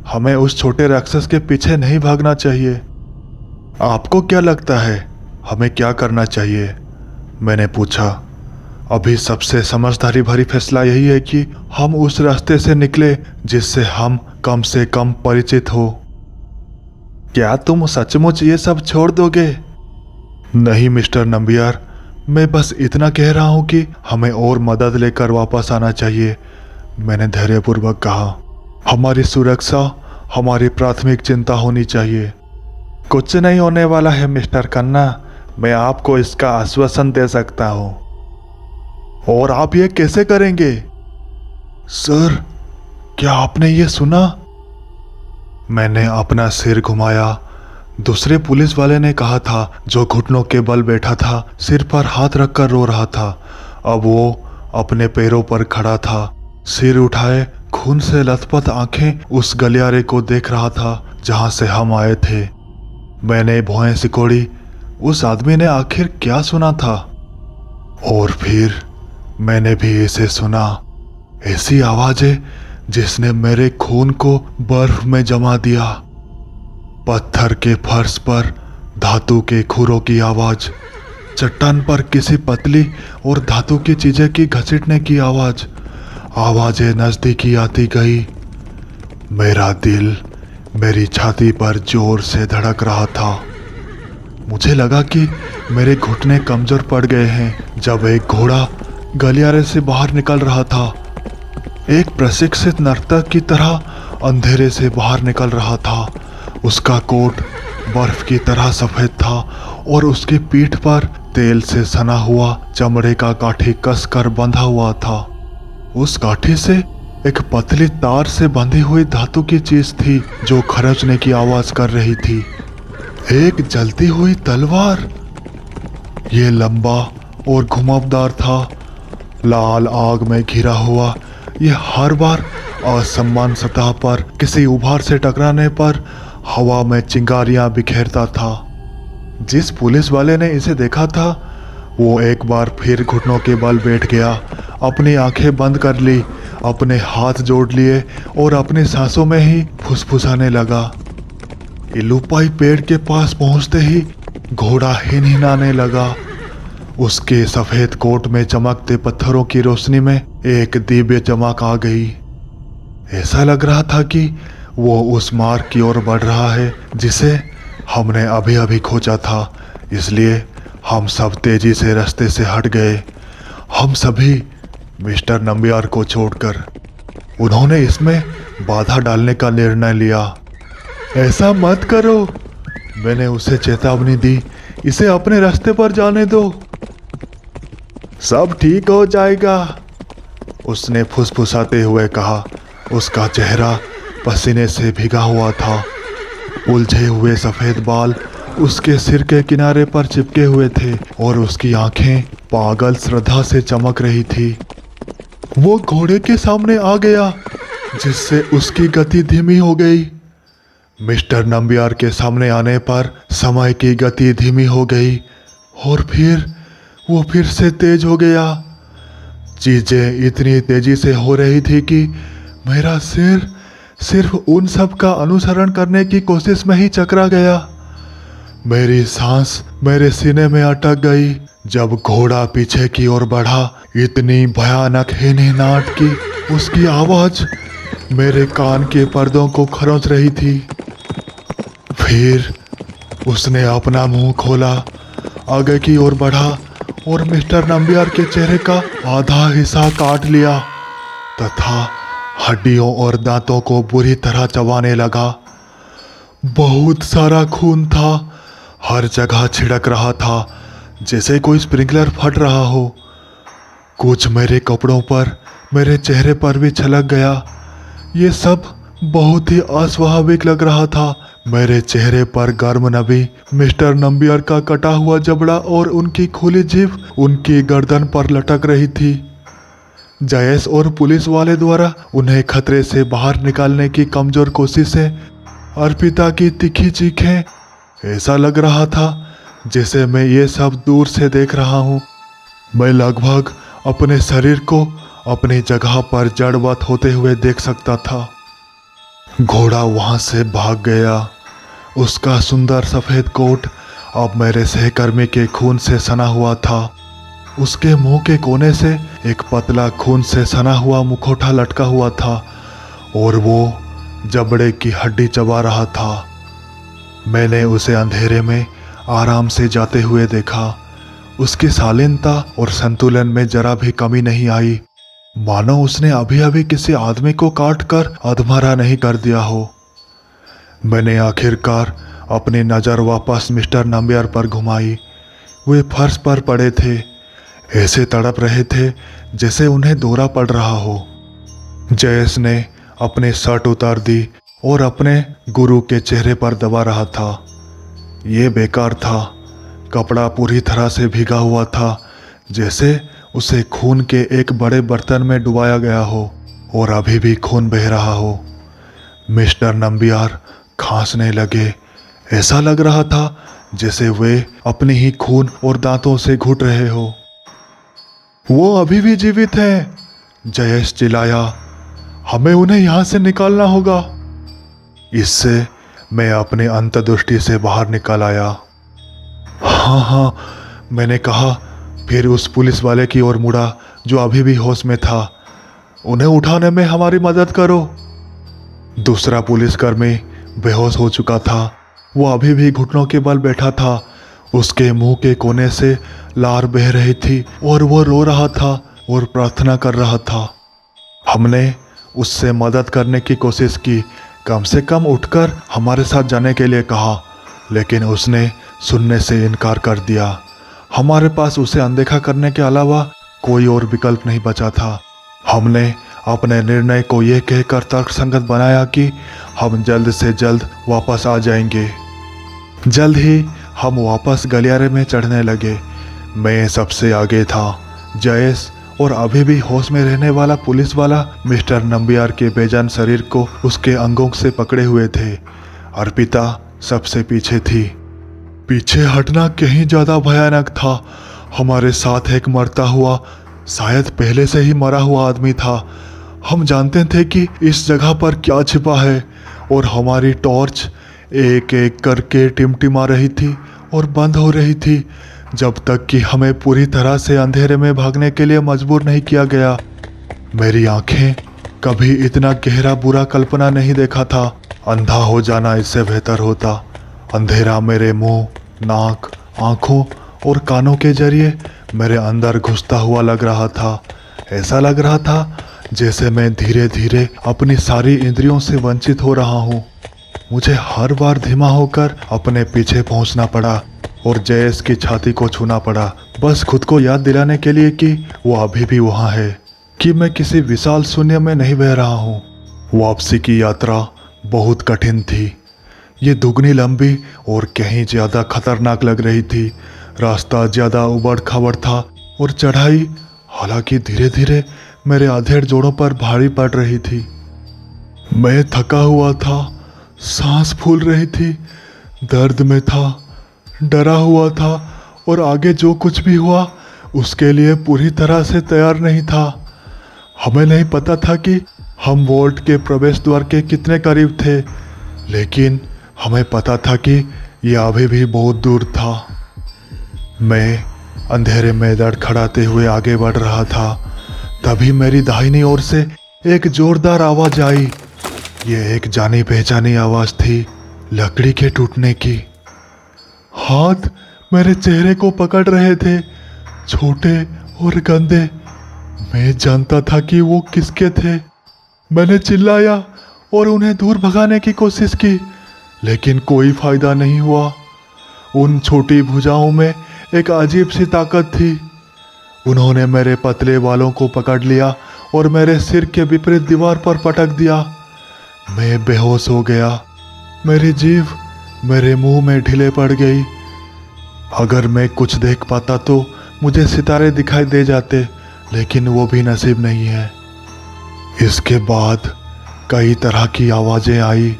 A: हमें उस छोटे राक्षस के पीछे नहीं भागना चाहिए। आपको क्या लगता है हमें क्या करना चाहिए, मैंने पूछा। अभी सबसे समझदारी भरी फैसला यही है कि हम उस रास्ते से निकले जिससे हम कम से कम परिचित हो। क्या तुम सचमुच ये सब छोड़ दोगे? नहीं मिस्टर नंबियार, मैं बस इतना कह रहा हूं कि हमें और मदद लेकर वापस आना चाहिए, मैंने धैर्यपूर्वक कहा। हमारी सुरक्षा हमारी प्राथमिक चिंता होनी चाहिए। कुछ नहीं होने वाला है मिस्टर खन्ना, मैं आपको इसका आश्वासन दे सकता हूं। और आप ये कैसे करेंगे? सर, क्या आपने ये सुना? मैंने अपना सिर घुमाया। दूसरे पुलिस वाले ने कहा था, जो घुटनों के बल बैठा था, सिर पर हाथ रखकर रो रहा था। अब वो अपने पैरों पर खड़ा था, सिर उठाए, खून से लथपथ आंखें उस गलियारे को देख रहा था जहां से हम आए थे। मैंने भौहें सिकोड़ी, उस आदमी ने आखिर क्या सुना था? और फिर मैंने भी इसे सुना। ऐसी आवाजें जिसने मेरे खून को बर्फ में जमा दिया। पत्थर के फर्श पर धातु के खुरों की आवाज, चट्टान पर किसी पतली और धातु की चीजें की घसीटने की आवाज। आवाजें नजदीकी आती गई। मेरा दिल मेरी छाती पर जोर से धड़क रहा था। मुझे लगा कि मेरे घुटने कमजोर पड़ गए हैं जब एक घोड़ा गलियारे से बाहर निकल रहा था। एक प्रशिक्षित नर्तक की तरह अंधेरे से बाहर निकल रहा था। उसका कोट बर्फ की तरह सफेद था और उसकी पीठ पर तेल से सना हुआ चमड़े का काठी कसकर बंधा हुआ था। उस काठी से एक पतली तार से बंधी हुई धातु की चीज थी जो खरचने की आवाज कर रही थी। एक जलती हुई तलवार। ये लंबा और घुमावदार था, लाल आग में घिरा हुआ। ये हर बार असमान सतह पर किसी उभार से टकराने पर हवा में चिंगारियां बिखेरता था। जिस पुलिस वाले ने इसे देखा था वो एक बार फिर घुटनों के बल बैठ गया, अपनी आंखें बंद कर ली, अपने हाथ जोड़ लिए और अपनी सांसों में ही फुसफुसाने लगा। इलुपाई पेड़ के पास पहुंचते ही घोड़ा हिनहिनाने लगा। उसके सफेद कोट में चमकते पत्थरों की रोशनी में एक दिव्य चमक आ गई। ऐसा लग रहा था कि वो उस मार्ग की ओर बढ़ रहा है जिसे हमने अभी अभी खोजा था। इसलिए हम सब तेजी से रास्ते से हट गए, हम सभी मिस्टर नंबियार को छोड़कर। उन्होंने इसमें बाधा डालने का निर्णय लिया। ऐसा मत करो, मैंने उसे चेतावनी दी, इसे अपने रास्ते पर जाने दो। सब ठीक हो जाएगा, उसने फुसफुसाते हुए कहा। उसका चेहरा पसीने से भीगा हुआ था। उलझे हुए सफेद बाल उसके सिर के किनारे पर चिपके हुए थे और उसकी आंखें पागल श्रद्धा से चमक रही थी। वो घोड़े के सामने आ गया, जिससे उसकी गति धीमी हो गई। मिस्टर नंबियार के सामने आने पर समय की गति धीमी हो गई और फिर वो फिर से तेज हो गया। चीजें इतनी तेजी से हो रही थी कि मेरा सिर सिर्फ उन सब का अनुसरण करने की कोशिश में ही चकरा गया। मेरी सांस मेरे सीने में अटक गई जब घोड़ा पीछे की ओर बढ़ा। इतनी भयानक हिनहिनाहट की उसकी आवाज मेरे कान के पर्दों को खरोंच रही थी। फिर उसने अपना मुंह खोला, आगे की ओर बढ़ा और मिस्टर नंबियार के चेहरे का आधा हिस्सा काट लिया तथा हड्डियों और दांतों को बुरी तरह चबाने लगा। बहुत सारा खून था, हर जगह छिड़क रहा था जैसे कोई स्प्रिंकलर फट रहा हो। कुछ मेरे कपड़ों पर, मेरे चेहरे पर भी छलक गया। ये सब बहुत ही अस्वाभाविक लग रहा था। मेरे चेहरे पर गर्म नबी, मिस्टर नंबियार का कटा हुआ जबड़ा और उनकी खुली जीभ उनकी गर्दन पर लटक रही थी। जयेश और पुलिस वाले द्वारा उन्हें खतरे से बाहर निकालने की कमजोर कोशिशें, अर्पिता की तीखी चीखें, ऐसा लग रहा था जैसे मैं ये सब दूर से देख रहा हूँ। मैं लगभग अपने शरीर को अपनी जगह पर जड़वत होते हुए देख सकता था। घोड़ा वहां से भाग गया। उसका सुंदर सफेद कोट अब मेरे सहकर्मी के खून से सना हुआ था। उसके मुंह के कोने से एक पतला खून से सना हुआ मुखौटा लटका हुआ था और वो जबड़े की हड्डी चबा रहा था। मैंने उसे अंधेरे में आराम से जाते हुए देखा। उसकी शालीनता और संतुलन में जरा भी कमी नहीं आई, मानो उसने अभी अभी किसी आदमी को काट कर अधमरा नहीं कर दिया हो। मैंने आखिरकार अपनी नज़र वापस मिस्टर नंबियार पर घुमाई। वे फर्श पर पड़े थे, ऐसे तड़प रहे थे जैसे उन्हें दौरा पड़ रहा हो। जयेश ने अपनी शर्ट उतार दी और अपने गुरु के चेहरे पर दबा रहा था। ये बेकार था। कपड़ा पूरी तरह से भीगा हुआ था, जैसे उसे खून के एक बड़े बर्तन में डुबाया गया हो और अभी भी खून बह रहा हो। मिस्टर नंबियार खांसने लगे। ऐसा लग रहा था जैसे वे अपने ही खून और दांतों से घुट रहे हो। वो अभी भी जीवित हैं, जयेश चिल्लाया। हमें उन्हें यहां से निकालना होगा। इससे मैं अपने अंतर्दृष्टि से बाहर निकल आया। हाँ हाँ, मैंने कहा, फिर उस पुलिस वाले की ओर मुड़ा जो अभी भी होश में था। उन्हें उठाने में हमारी मदद करो। दूसरा पुलिसकर्मी बेहोश हो चुका था। वो अभी भी घुटनों के बल बैठा था। उसके मुंह के कोने से लार बह रही थी और वो रो रहा था और प्रार्थना कर रहा था। हमने उससे मदद करने की कोशिश की, कम से कम उठकर हमारे साथ जाने के लिए कहा, लेकिन उसने सुनने से इनकार कर दिया। हमारे पास उसे अनदेखा करने के अलावा कोई और विकल्प नहीं बचा था। हमने अपने निर्णय को यह कहकर तर्कसंगत बनाया कि हम जल्द से जल्द वापस आ जाएंगे। जल्द ही हम वापस गलियारे में चढ़ने लगे। मैं सबसे आगे था। जयेश और अभी भी होश में रहने वाला पुलिस वाला मिस्टर नंबियार के बेजान शरीर को उसके अंगों से पकड़े हुए थे। अर्पिता सबसे पीछे थी। पीछे हटना कहीं ज्यादा भयानक था। हमारे साथ एक मरता हुआ, शायद पहले से ही मरा हुआ आदमी था। हम जानते थे कि इस जगह पर क्या छिपा है और हमारी टॉर्च एक एक करके टिमटिमा रही थी और बंद हो रही थी, जब तक कि हमें पूरी तरह से अंधेरे में भागने के लिए मजबूर नहीं किया गया। मेरी आंखें कभी इतना गहरा बुरा कल्पना नहीं देखा था। अंधा हो जाना इससे बेहतर होता। अंधेरा मेरे मुंह, नाक, आंखों और कानों के जरिए मेरे अंदर घुसता हुआ लग रहा था। ऐसा लग रहा था जैसे मैं धीरे धीरे अपनी सारी इंद्रियों से वंचित हो रहा हूँ। मुझे हर बार धीमा होकर अपने पीछे पहुँचना पड़ा और जयेश की छाती को छूना पड़ा, बस खुद को याद दिलाने के लिए कि वो अभी भी वहाँ है, कि मैं किसी विशाल शून्य में नहीं बह रहा हूँ। वापसी की यात्रा बहुत कठिन थी। ये दुगनी लंबी और कहीं ज़्यादा खतरनाक लग रही थी। रास्ता ज़्यादा उबड़ खाबड़ था और चढ़ाई हालांकि धीरे धीरे मेरे आधेड़ जोड़ों पर भारी पड़ रही थी। मैं थका हुआ था, सांस फूल रही थी, दर्द में था, डरा हुआ था और आगे जो कुछ भी हुआ उसके लिए पूरी तरह से तैयार नहीं था। हमें नहीं पता था कि हम वोल्ट के प्रवेश द्वार के कितने करीब थे, लेकिन हमें पता था कि यह अभी भी बहुत दूर था। मैं अंधेरे में लड़खड़ाते हुए आगे बढ़ रहा था। तभी मेरी दाहिनी ओर से एक जोरदार आवाज आई। यह एक जानी पहचानी आवाज थी, लकड़ी के टूटने की। हाथ मेरे चेहरे को पकड़ रहे थे, छोटे और गंदे। मैं जानता था कि वो किसके थे। मैंने चिल्लाया और उन्हें दूर भगाने की कोशिश की, लेकिन कोई फायदा नहीं हुआ। उन छोटी भुजाओं में एक अजीब सी ताकत थी। उन्होंने मेरे पतले बालों को पकड़ लिया और मेरे सिर के विपरीत दीवार पर पटक दिया। मैं बेहोश हो गया। मेरी जीभ मेरे मुंह में ढीले पड़ गई। अगर मैं कुछ देख पाता तो मुझे सितारे दिखाई दे जाते, लेकिन वो भी नसीब नहीं है। इसके बाद कई तरह की आवाजें आई।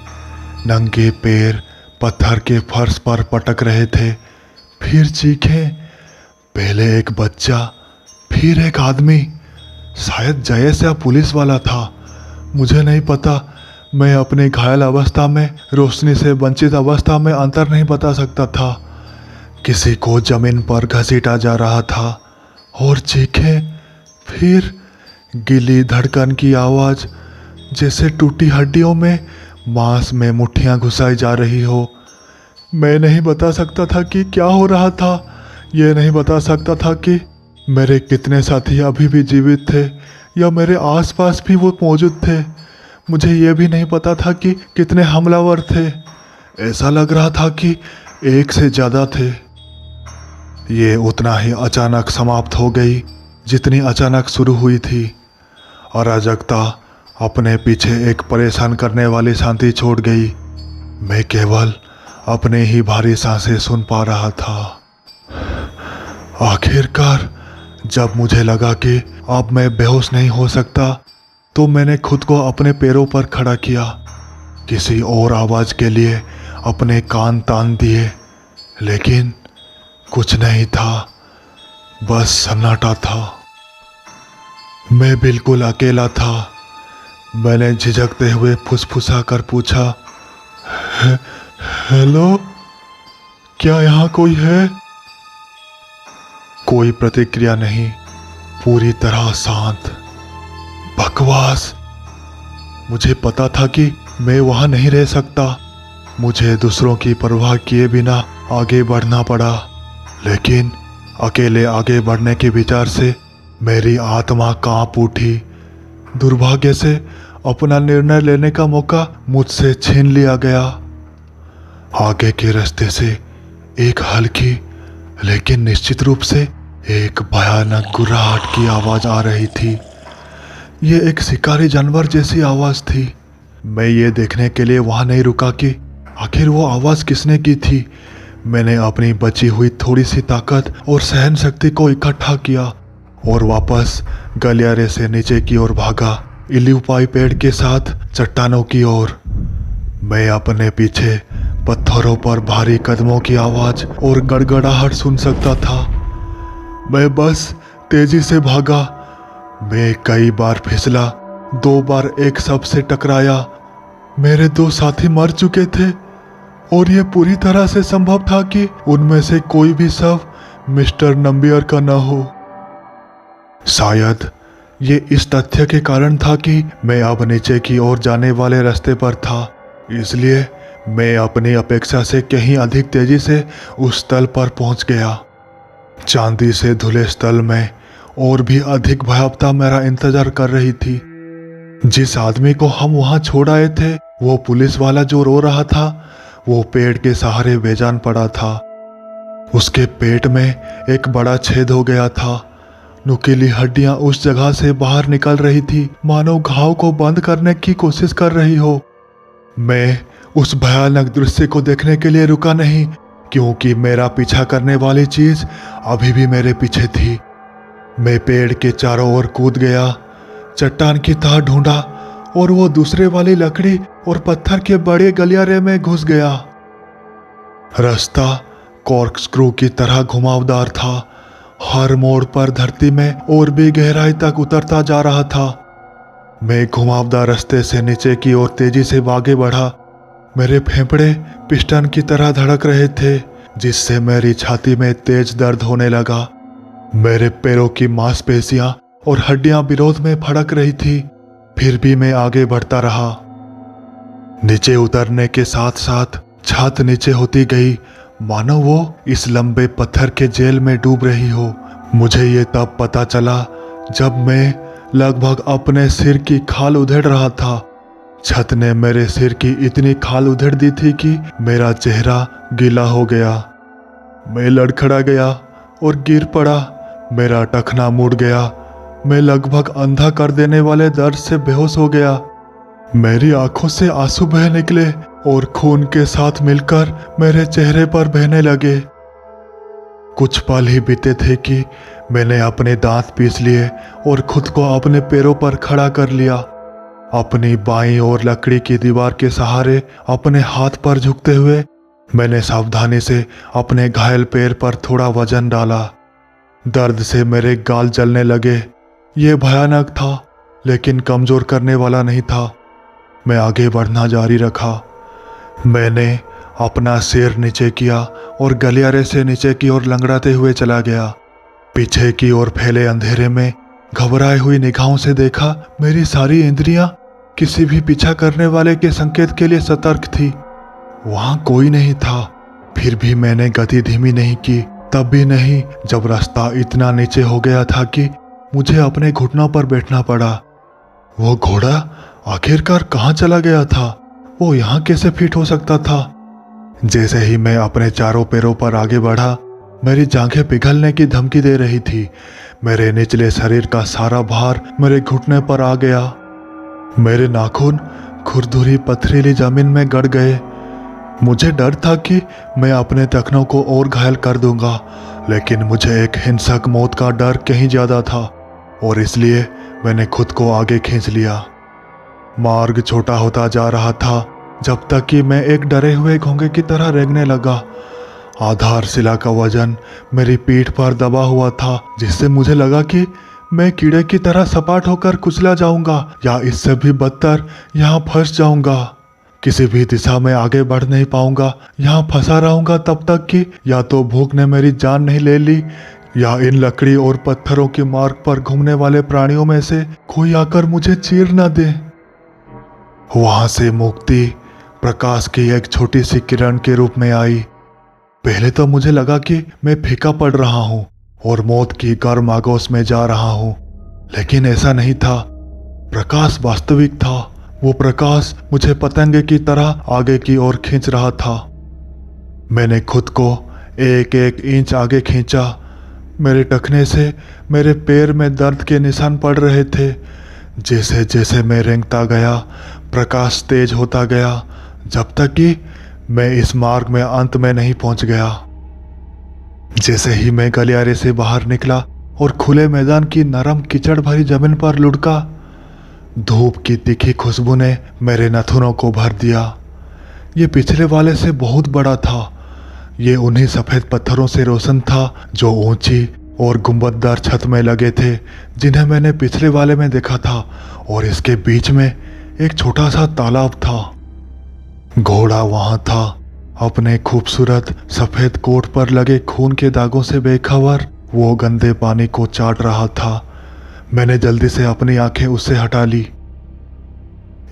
A: नंगे पैर पत्थर के फर्श पर पटक रहे थे, फिर चीखें। पहले एक बच्चा, फिर एक आदमी, शायद जयेश या पुलिस वाला था। मुझे नहीं पता। मैं अपनी घायल अवस्था में रोशनी से वंचित अवस्था में अंतर नहीं बता सकता था। किसी को जमीन पर घसीटा जा रहा था और चीखें, फिर गिली धड़कन की आवाज, जैसे टूटी हड्डियों में मांस में मुट्ठियां घुसाई जा रही हो। मैं नहीं बता सकता था कि क्या हो रहा था। यह नहीं बता सकता था कि मेरे कितने साथी अभी भी जीवित थे या मेरे आसपास भी वो मौजूद थे। मुझे यह भी नहीं पता था कि कितने हमलावर थे। ऐसा लग रहा था कि एक से ज़्यादा थे। ये उतना ही अचानक समाप्त हो गई जितनी अचानक शुरू हुई थी। अराजकता अपने पीछे एक परेशान करने वाली शांति छोड़ गई। मैं केवल अपने ही भारी सांसें सुन पा रहा था। आखिरकार जब मुझे लगा कि अब मैं बेहोश नहीं हो सकता, तो मैंने खुद को अपने पैरों पर खड़ा किया। किसी और आवाज के लिए अपने कान तान दिए, लेकिन कुछ नहीं था, बस सन्नाटा था। मैं बिल्कुल अकेला था। मैंने झिझकते हुए फुसफुसा कर पूछा, हेलो, क्या यहाँ कोई है? कोई प्रतिक्रिया नहीं, पूरी तरह शांत। बकवास। मुझे पता था कि मैं वहां नहीं रह सकता। मुझे दूसरों की परवाह किए बिना आगे बढ़ना पड़ा, लेकिन अकेले आगे बढ़ने के विचार से मेरी आत्मा कांप उठी। दुर्भाग्य से अपना निर्णय लेने का मौका मुझसे छीन लिया गया। आगे के रास्ते से एक हल्की लेकिन निश्चित रूप से एक भयानक गुर्राहट की आवाज आ रही थी। ये एक शिकारी जानवर जैसी आवाज थी। मैं ये देखने के लिए वहां नहीं रुका कि आखिर वो आवाज किसने की थी। मैंने अपनी बची हुई थोड़ी सी ताकत और सहन शक्ति को इकट्ठा किया और वापस गलियारे से नीचे की ओर भागा, इलिउपाई पेड़ के साथ चट्टानों की ओर। मैं अपने पीछे पत्थरों पर भारी कदमों की आवाज और गड़गड़ाहट सुन सकता था। मैं बस तेजी से भागा। मैं कई बार फिसला, 2 बार एक शव से टकराया। मेरे 2 साथी मर चुके थे और यह पूरी तरह से संभव था कि उनमें से कोई भी शव मिस्टर नंबियर का न हो। शायद ये इस तथ्य के कारण था कि मैं अब नीचे की ओर जाने वाले रास्ते पर था, इसलिए मैं अपनी अपेक्षा से कहीं अधिक तेजी से उस स्थल पर पहुंच गया। चांदी से धुले स्थल में और भी अधिक भयावता मेरा इंतजार कर रही थी। जिस आदमी को हम वहां छोड़ आए थे, वो पुलिस वाला जो रो रहा था, वो पेड़ के सहारे बेजान पड़ा था। उसके पेट में एक बड़ा छेद हो गया था। नुकीली हड्डियां उस जगह से बाहर निकल रही थी, मानो घाव को बंद करने की कोशिश कर रही हो। मैं उस भयानक दृश्य को देखने के लिए रुका नहीं, क्योंकि मेरा पीछा करने वाली चीज अभी भी मेरे पीछे थी। मैं पेड़ के चारों ओर कूद गया, चट्टान की तह ढूंढा और वो दूसरे वाली लकड़ी और पत्थर के बड़े गलियारे में घुस गया। रास्ता कॉर्कस्क्रू की तरह घुमावदार था। हर मोड़ पर धरती में और भी गहराई तक उतरता जा रहा था। मैं घुमावदार रास्ते से नीचे की ओर तेजी से आगे बढ़ा। मेरे फेफड़े पिस्टन की तरह धड़क रहे थे, जिससे मेरी छाती में तेज दर्द होने लगा। मेरे पैरों की मांसपेशियां और हड्डियां विरोध में फड़क रही थी, फिर भी मैं आगे बढ़ता रहा। नीचे उतरने के साथ साथ छात नीचे होती गई, मानो वो इस लंबे पत्थर के जेल में डूब रही हो। मुझे ये तब पता चला जब मैं लगभग अपने सिर की खाल उधेड़ रहा था। छत ने मेरे सिर की इतनी खाल उधेड़ दी थी कि मेरा चेहरा गीला हो गया। मैं लड़खड़ा गया और गिर पड़ा। मेरा टखना मुड़ गया। मैं लगभग अंधा कर देने वाले दर्द से बेहोश हो गया। मेरी आंखों से आंसू बह निकले और खून के साथ मिलकर मेरे चेहरे पर बहने लगे। कुछ पल ही बीते थे कि मैंने अपने दांत पीस लिए और खुद को अपने पैरों पर खड़ा कर लिया। अपनी बाईं ओर लकड़ी की दीवार के सहारे अपने हाथ पर झुकते हुए मैंने सावधानी से अपने घायल पैर पर थोड़ा वजन डाला। दर्द से मेरे गाल जलने लगे। ये भयानक था, लेकिन कमजोर करने वाला नहीं था। मैं आगे बढ़ना जारी रखा। मैंने अपना सिर नीचे किया और गलियारे से नीचे की ओर लंगड़ाते हुए चला गया। पीछे की ओर फैले अंधेरे में घबराई हुई निगाहों से देखा, मेरी सारी इंद्रियां किसी भी पीछा करने वाले के संकेत के लिए सतर्क थी। वहां कोई नहीं था, फिर भी मैंने गति धीमी नहीं की। तब भी नहीं जब रास्ता इतना नीचे हो गया था कि मुझे अपने घुटनों पर बैठना पड़ा। वो घोड़ा आखिरकार कहाँ चला गया था? वो यहाँ कैसे फिट हो सकता था? जैसे ही मैं अपने चारों पैरों पर आगे बढ़ा, मेरी जांघें पिघलने की धमकी दे रही थी। मेरे निचले शरीर का सारा भार मेरे घुटने पर आ गया। मेरे नाखून खुरदुरी पथरीली जमीन में गड़ गए। मुझे डर था कि मैं अपने टखनों को और घायल कर दूंगा, लेकिन मुझे एक हिंसक मौत का डर कहीं ज्यादा था और इसलिए मैंने खुद को आगे खींच लिया। मार्ग छोटा होता जा रहा था जब तक कि मैं एक डरे हुए घोंगे की तरह रेंगने लगा। आधारशिला का वजन मेरी पीठ पर दबा हुआ था, जिससे मुझे लगा कि मैं कीड़े की तरह सपाट होकर कुचला जाऊंगा या इससे भी बदतर यहाँ फंस जाऊंगा। किसी भी दिशा में आगे बढ़ नहीं पाऊंगा। यहाँ फंसा रहूंगा तब तक कि या तो भूख ने मेरी जान नहीं ले ली या इन लकड़ी और पत्थरों के मार्ग पर घूमने वाले प्राणियों में से कोई आकर मुझे चीर न दे। वहां से मुक्ति प्रकाश की एक छोटी सी किरण के रूप में आई। पहले तो मुझे लगा कि मैं फीका पड़ रहा हूं और मौत की गर्म आगोश में जा रहा हूं, लेकिन ऐसा नहीं था। प्रकाश वास्तविक था। वो प्रकाश मुझे पतंगे की तरह आगे की ओर खींच रहा था। मैंने खुद को एक एक इंच आगे खींचा। मेरे टखने से मेरे पैर में दर्द के निशान पड़ रहे थे। जैसे जैसे मैं रेंगता गया, प्रकाश तेज होता गया, जब तक कि मैं इस मार्ग में अंत में नहीं पहुंच गया। जैसे ही मैं गलियारे से बाहर निकला और खुले मैदान की नरम कीचड़ भरी जमीन पर लुढ़का, धूप की तीखी खुशबू ने मेरे नाखूनों को भर दिया। ये पिछले वाले से बहुत बड़ा था। ये उन्हीं सफेद पत्थरों से रोशन था जो ऊंची और गुंबददार छत में लगे थे, जिन्हें मैंने पिछले वाले में देखा था, और इसके बीच में एक छोटा सा तालाब था। घोड़ा वहां था, अपने खूबसूरत सफेद कोट पर लगे खून के दागों से बेखबर वो गंदे पानी को चाट रहा था। मैंने जल्दी से अपनी आंखें उससे हटा ली।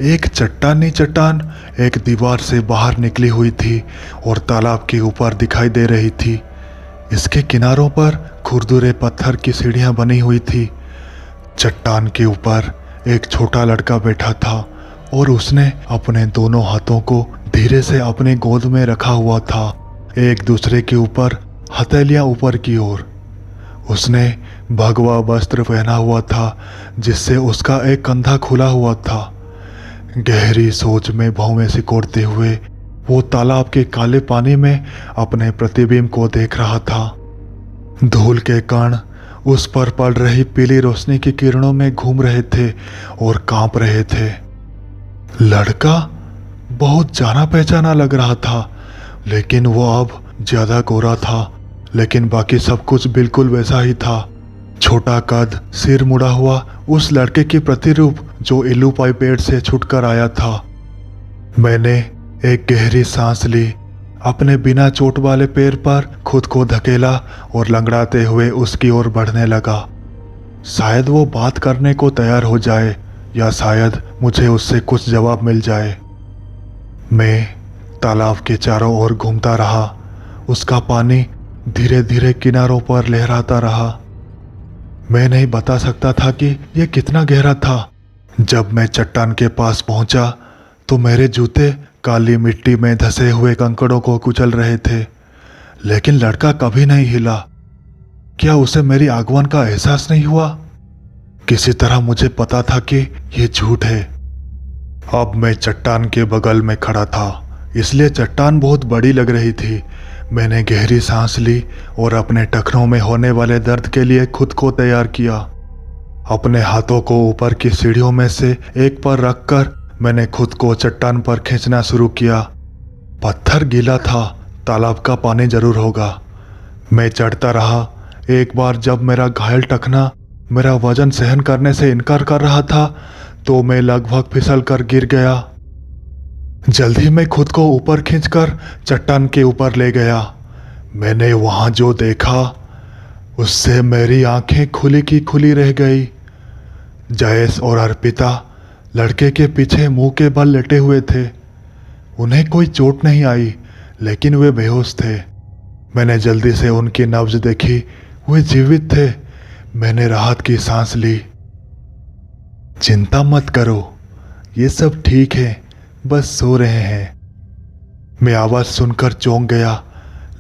A: एक चट्टानी चट्टान एक दीवार से बाहर निकली हुई थी और तालाब के ऊपर दिखाई दे रही थी। इसके किनारों पर खुरदुरे पत्थर की सीढ़ियां बनी हुई थी। चट्टान के ऊपर एक छोटा लड़का बैठा था और उसने अपने दोनों हाथों को धीरे से अपने गोद में रखा हुआ था, एक दूसरे के ऊपर हथेलियां ऊपर की ओर। उसने भगवा वस्त्र पहना हुआ था जिससे उसका एक कंधा खुला हुआ था। गहरी सोच में भौवें सिकोड़ते हुए वो तालाब के काले पानी में अपने प्रतिबिंब को देख रहा था। धूल के कण उस पर पड़ रही पीली रोशनी की किरणों में घूम रहे थे और कांप रहे थे। लड़का बहुत जाना पहचाना लग रहा था, लेकिन वो अब ज्यादा गोरा था, लेकिन बाकी सब कुछ बिल्कुल वैसा ही था। छोटा कद, सिर मुड़ा हुआ, उस लड़के की प्रतिरूप जो इलुपाई पेड़ से छुटकर आया था। मैंने एक गहरी सांस ली, अपने बिना चोट वाले पैर पर खुद को धकेला और लंगड़ाते हुए उसकी ओर बढ़ने लगा। शायद वो बात करने को तैयार हो जाए या शायद मुझे उससे कुछ जवाब मिल जाए। मैं तालाब के चारों ओर घूमता रहा। उसका पानी धीरे धीरे किनारों पर लहराता रहा। मैं नहीं बता सकता था कि यह कितना गहरा था। जब मैं चट्टान के पास पहुंचा तो मेरे जूते काली मिट्टी में धसे हुए कंकड़ों को कुचल रहे थे, लेकिन लड़का कभी नहीं हिला। क्या उसे मेरी आगमन का एहसास नहीं हुआ? किसी तरह मुझे पता था कि यह झूठ है। अब मैं चट्टान के बगल में खड़ा था, इसलिए चट्टान बहुत बड़ी लग रही थी। मैंने गहरी सांस ली और अपने टखनों में होने वाले दर्द के लिए खुद को तैयार किया। अपने हाथों को ऊपर की सीढ़ियों में से एक पर रखकर मैंने खुद को चट्टान पर खींचना शुरू किया। पत्थर गीला था, तालाब का पानी जरूर होगा। मैं चढ़ता रहा। एक बार जब मेरा घायल टखना मेरा वजन सहन करने से इनकार कर रहा था तो मैं लगभग फिसल कर गिर गया। जल्दी मैं खुद को ऊपर खींचकर चट्टान के ऊपर ले गया। मैंने वहां जो देखा उससे मेरी आंखें खुली की खुली रह गई। जयेश और अर्पिता लड़के के पीछे मुंह के बल लेटे हुए थे। उन्हें कोई चोट नहीं आई, लेकिन वे बेहोश थे। मैंने जल्दी से उनकी नब्ज देखी, वे जीवित थे। मैंने राहत की सांस ली। चिंता मत करो, ये सब ठीक है, बस सो रहे हैं। मैं आवाज सुनकर चौंक गया।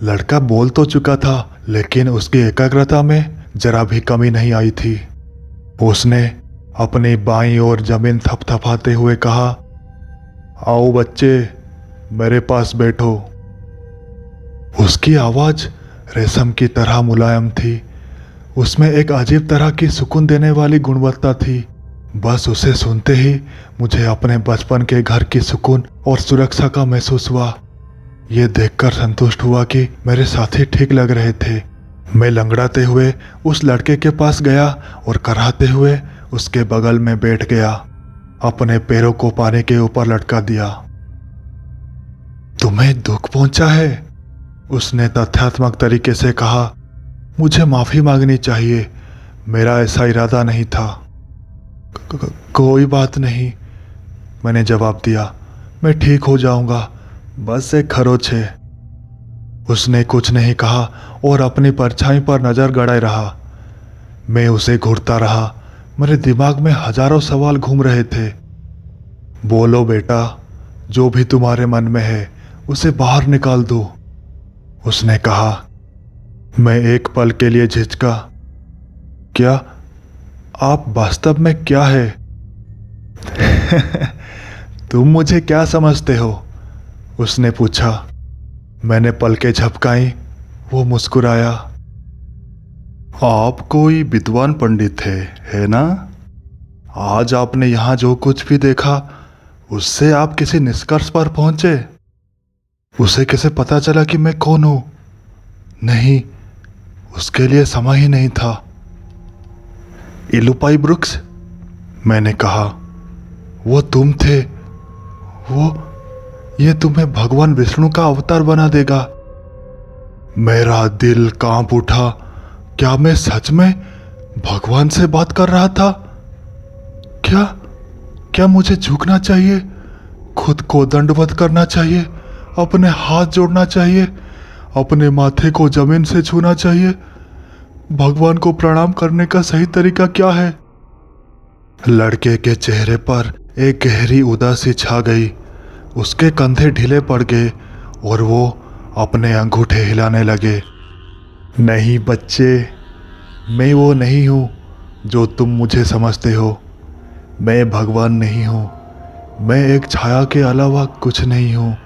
A: लड़का बोल तो चुका था, लेकिन उसकी एकाग्रता में जरा भी कमी नहीं आई थी। उसने अपनी बाईं ओर जमीन थपथपाते हुए कहा, आओ बच्चे, मेरे पास बैठो। उसकी आवाज रेशम की तरह मुलायम थी। उसमें एक अजीब तरह की सुकून देने वाली गुणवत्ता थी। बस उसे सुनते ही मुझे अपने बचपन के घर की सुकून और सुरक्षा का महसूस हुआ। ये देखकर संतुष्ट हुआ कि मेरे साथी ठीक लग रहे थे। मैं लंगड़ाते हुए उस लड़के के पास गया और कराहते हुए उसके बगल में बैठ गया। अपने पैरों को पानी के ऊपर लटका दिया। तुम्हें दुख पहुंचा है? उसने तथ्यात्मक तरीके से कहा। मुझे माफी मांगनी चाहिए, मेरा ऐसा इरादा नहीं था। कोई बात नहीं, मैंने जवाब दिया। मैं ठीक हो जाऊंगा, बस एक खरोच है। उसने कुछ नहीं कहा और अपनी परछाई पर नजर गड़ाए रहा। मैं उसे घूरता रहा। मेरे दिमाग में हजारों सवाल घूम रहे थे। बोलो बेटा, जो भी तुम्हारे मन में है उसे बाहर निकाल दो, उसने कहा। मैं एक पल के लिए झिझका। क्या आप वास्तव में क्या है? तुम मुझे क्या समझते हो? उसने पूछा। मैंने पलकें झपकाई। वो मुस्कुराया। आप कोई विद्वान पंडित है ना? आज आपने यहां जो कुछ भी देखा उससे आप किसी निष्कर्ष पर पहुंचे? उसे कैसे पता चला कि मैं कौन हूं? नहीं, उसके लिए समय ही नहीं था। इलुपाई ब्रुक्स, मैंने कहा। वो तुम थे। ये तुम्हें भगवान विष्णु का अवतार बना देगा। मेरा दिल कांप उठा। क्या मैं सच में भगवान से बात कर रहा था? क्या मुझे झुकना चाहिए, खुद को दंडवत करना चाहिए, अपने हाथ जोड़ना चाहिए, अपने माथे को जमीन से छूना चाहिए? भगवान को प्रणाम करने का सही तरीका क्या है? लड़के के चेहरे पर एक गहरी उदासी छा गई। उसके कंधे ढीले पड़ गए और वो अपने अंगूठे हिलाने लगे। नहीं बच्चे, मैं वो नहीं हूँ जो तुम मुझे समझते हो। मैं भगवान नहीं हूँ। मैं एक छाया के अलावा कुछ नहीं हूँ।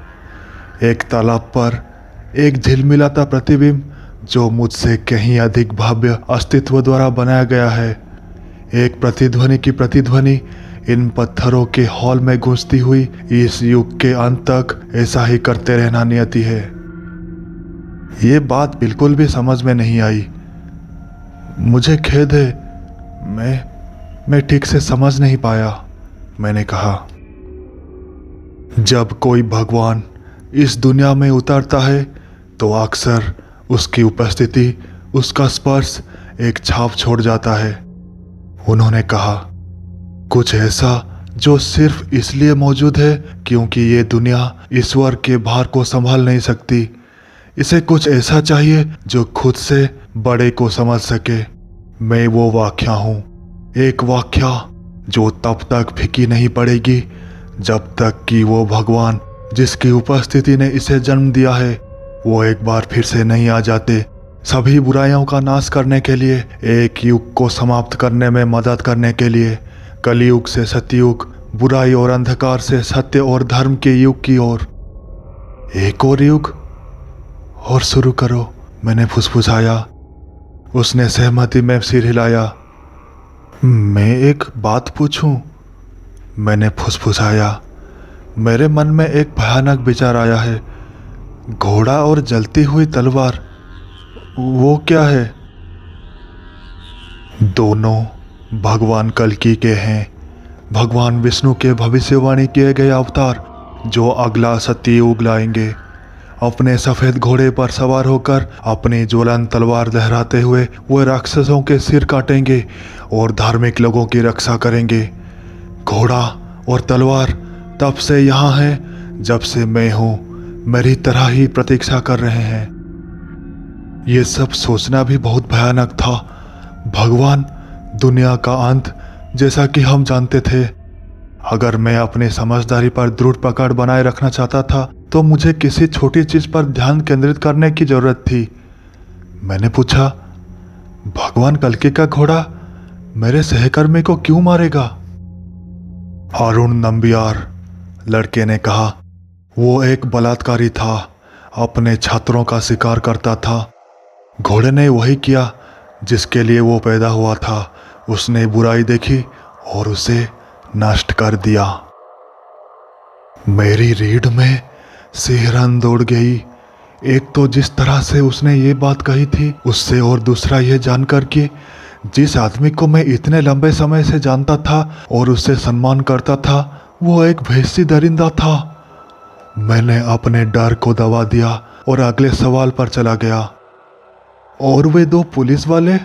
A: एक तालाब पर एक झिलमिलाता प्रतिबिंब जो मुझसे कहीं अधिक भव्य अस्तित्व द्वारा बनाया गया है। एक प्रतिध्वनि की प्रतिध्वनि इन पत्थरों के हॉल में गूंजती हुई इस युग के अंत तक ऐसा ही करते रहना नियति है। ये बात बिल्कुल भी समझ में नहीं आई। मुझे खेद है, मैं ठीक से समझ नहीं पाया, मैंने कहा। जब कोई भगवान इस दुनिया में उतरता है तो अक्सर उसकी उपस्थिति, उसका स्पर्श एक छाप छोड़ जाता है, उन्होंने कहा। कुछ ऐसा जो सिर्फ इसलिए मौजूद है क्योंकि ये दुनिया ईश्वर के भार को संभाल नहीं सकती। इसे कुछ ऐसा चाहिए जो खुद से बड़े को समझ सके। मैं वो व्याख्या हूँ, एक व्याख्या जो तब तक फीकी नहीं पड़ेगी जब तक कि वो भगवान जिसकी उपस्थिति ने इसे जन्म दिया है वो एक बार फिर से नहीं आ जाते, सभी बुराइयों का नाश करने के लिए, एक युग को समाप्त करने में मदद करने के लिए, कलयुग से सतयुग, बुराई और अंधकार से सत्य और धर्म के युग की ओर। एक और युग और शुरू करो, मैंने फुसफुसाया। उसने सहमति में सिर हिलाया। मैं एक बात पूछूं, मैंने फुसफुसाया। मेरे मन में एक भयानक विचार आया है। घोड़ा और जलती हुई तलवार, वो क्या है? दोनों भगवान कल्कि के हैं, भगवान विष्णु के भविष्यवाणी किए गए अवतार जो अगला सत्ययुग लाएंगे। अपने सफेद घोड़े पर सवार होकर अपनी ज्वलंत तलवार लहराते हुए वो राक्षसों के सिर काटेंगे और धार्मिक लोगों की रक्षा करेंगे। घोड़ा और तलवार तब से यहाँ है जब से मैं हूँ, मेरी तरह ही प्रतीक्षा कर रहे हैं। ये सब सोचना भी बहुत भयानक था। भगवान, दुनिया का अंत, जैसा कि हम जानते थे। अगर मैं अपनी समझदारी पर दृढ़ पकड़ बनाए रखना चाहता था तो मुझे किसी छोटी चीज पर ध्यान केंद्रित करने की जरूरत थी। मैंने पूछा, भगवान कल्कि का घोड़ा मेरे सहकर्मी को क्यों मारेगा? अरुण नंबियार, लड़के ने कहा। वो एक बलात्कारी था, अपने छात्रों का शिकार करता था। घोड़े ने वही किया जिसके लिए वो पैदा हुआ था। उसने बुराई देखी और उसे नष्ट कर दिया। मेरी रीढ़ में सिहरन दौड़ गई। एक तो जिस तरह से उसने ये बात कही थी उससे, और दूसरा यह जानकर कि जिस आदमी को मैं इतने लंबे समय से जानता था और उससे सम्मान करता था वो एक भैंसी दरिंदा था। मैंने अपने डर को दबा दिया और अगले सवाल पर चला गया। और वे दो पुलिस वाले?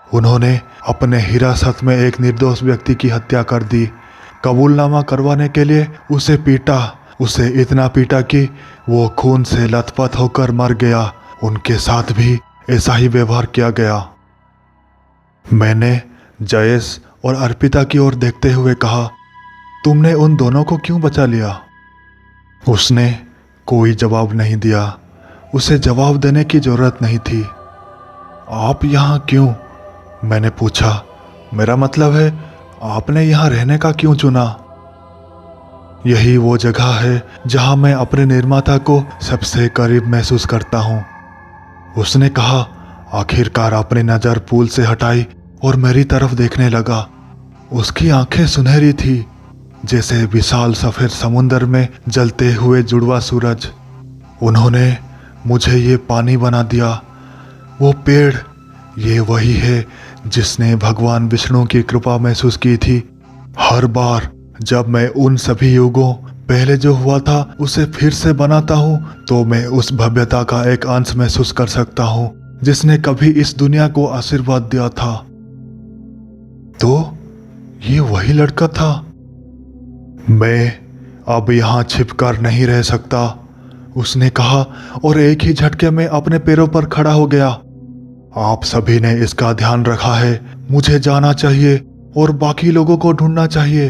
A: उन्होंने अपने हिरासत में एक निर्दोष व्यक्ति की हत्या कर दी। कबूलनामा करवाने के लिए उसे पीटा, उसे इतना पीटा कि वो खून से लथपथ होकर मर गया। उनके साथ भी ऐसा ही व्यवहार किया गया। मैंने जयेश और अर्पिता की ओर देखते हुए कहा, तुमने उन दोनों को क्यों बचा लिया? उसने कोई जवाब नहीं दिया। उसे जवाब देने की जरूरत नहीं थी। आप यहाँ क्यों? मैंने पूछा। मेरा मतलब है, आपने यहाँ रहने का क्यों चुना? यही वो जगह है जहाँ मैं अपने निर्माता को सबसे करीब महसूस करता हूँ, उसने कहा। आखिरकार अपनी नज़र पुल से हटाई और मेरी तरफ देखने लगा। उसकी आंखें सुनहरी थी, जैसे विशाल सफेद समुंदर में जलते हुए जुड़वा सूरज। उन्होंने मुझे ये पानी बना दिया। वो पेड़, ये वही है जिसने भगवान विष्णु की कृपा महसूस की थी। हर बार जब मैं उन सभी युगों पहले जो हुआ था उसे फिर से बनाता हूँ तो मैं उस भव्यता का एक अंश महसूस कर सकता हूँ जिसने कभी इस दुनिया को आशीर्वाद दिया था। तो ये वही लड़का था। मैं अब यहाँ छिपकर नहीं रह सकता, उसने कहा और एक ही झटके में अपने पैरों पर खड़ा हो गया। आप सभी ने इसका ध्यान रखा है। मुझे जाना चाहिए और बाकी लोगों को ढूंढना चाहिए।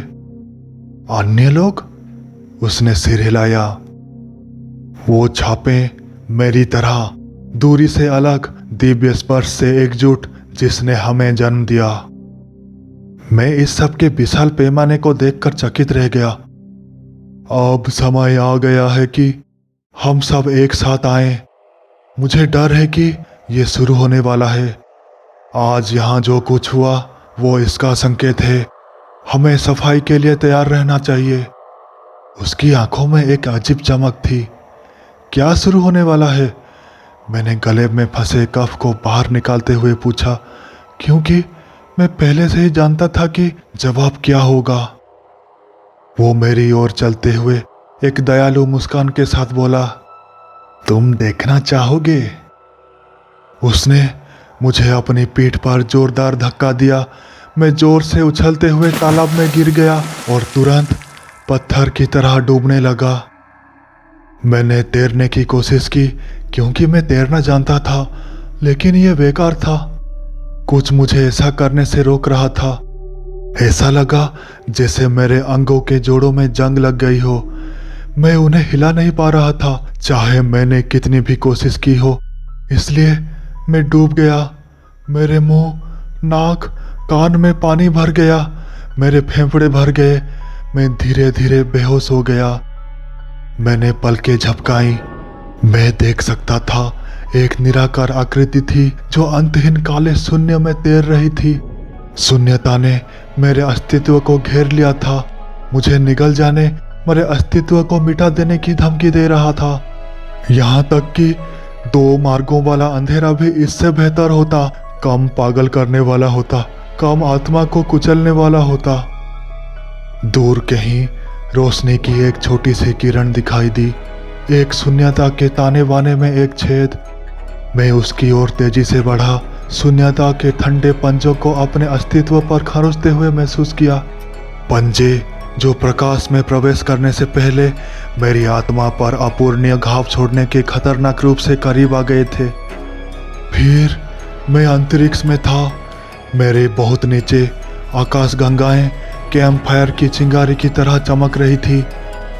A: अन्य लोग? उसने सिर हिलाया। वो छापे मेरी तरह दूरी से अलग, दिव्य स्पर्श से एकजुट जिसने हमें जन्म दिया। मैं इस सब के विशाल पैमाने को देखकर चकित रह गया। अब समय आ गया है कि हम सब एक साथ आए। मुझे डर है कि ये शुरू होने वाला है। आज यहाँ जो कुछ हुआ वो इसका संकेत है। हमें सफाई के लिए तैयार रहना चाहिए। उसकी आंखों में एक अजीब चमक थी। क्या शुरू होने वाला है? मैंने गले में फंसे कफ को बाहर निकालते हुए पूछा, क्योंकि मैं पहले से ही जानता था कि जवाब क्या होगा। वो मेरी ओर चलते हुए एक दयालु मुस्कान के साथ बोला, तुम देखना चाहोगे? उसने मुझे अपनी पीठ पर जोरदार धक्का दिया। मैं जोर से उछलते हुए तालाब में गिर गया और तुरंत पत्थर की तरह डूबने लगा। मैंने तैरने की कोशिश की क्योंकि मैं तैरना जानता था, लेकिन यह बेकार था। कुछ मुझे ऐसा करने से रोक रहा था। ऐसा लगा जैसे मेरे अंगों के जोड़ों में जंग लग गई हो। मैं उन्हें हिला नहीं पा रहा था, चाहे मैंने कितनी भी कोशिश की हो। इसलिए मैं डूब गया। मेरे मुंह, नाक, कान में पानी भर गया। मेरे फेफड़े भर गए। मैं धीरे धीरे बेहोश हो गया। मैंने पलकें झपकाई। मैं देख सकता था एक निराकार आकृति थी जो अंतहीन काले शून्य में तैर रही थी। शून्यता ने मेरे अस्तित्व को घेर लिया था। मुझे निगल जाने, मेरे अस्तित्व को मिटा देने की धमकी दे रहा था। यहाँ तक कि 2 मार्गों वाला अंधेरा भी इससे बेहतर होता, कम पागल करने वाला होता, कम आत्मा को कुचलने वाला होता। दूर कहीं रोशनी की एक छोटी सी किरण दिखाई दी, एक शून्यता के ताने बाने में एक छेद। मैं उसकी ओर तेजी से बढ़ा। शून्यता के ठंडे पंजों को अपने अस्तित्व पर खरोंचते हुए महसूस किया। पंजे जो प्रकाश में प्रवेश करने से पहले मेरी आत्मा पर अपूरणीय घाव छोड़ने के खतरनाक रूप से करीब आ गए थे। फिर मैं अंतरिक्ष में था। मेरे बहुत नीचे आकाश गंगाएं कैंप फायर की चिंगारी की तरह चमक रही थी।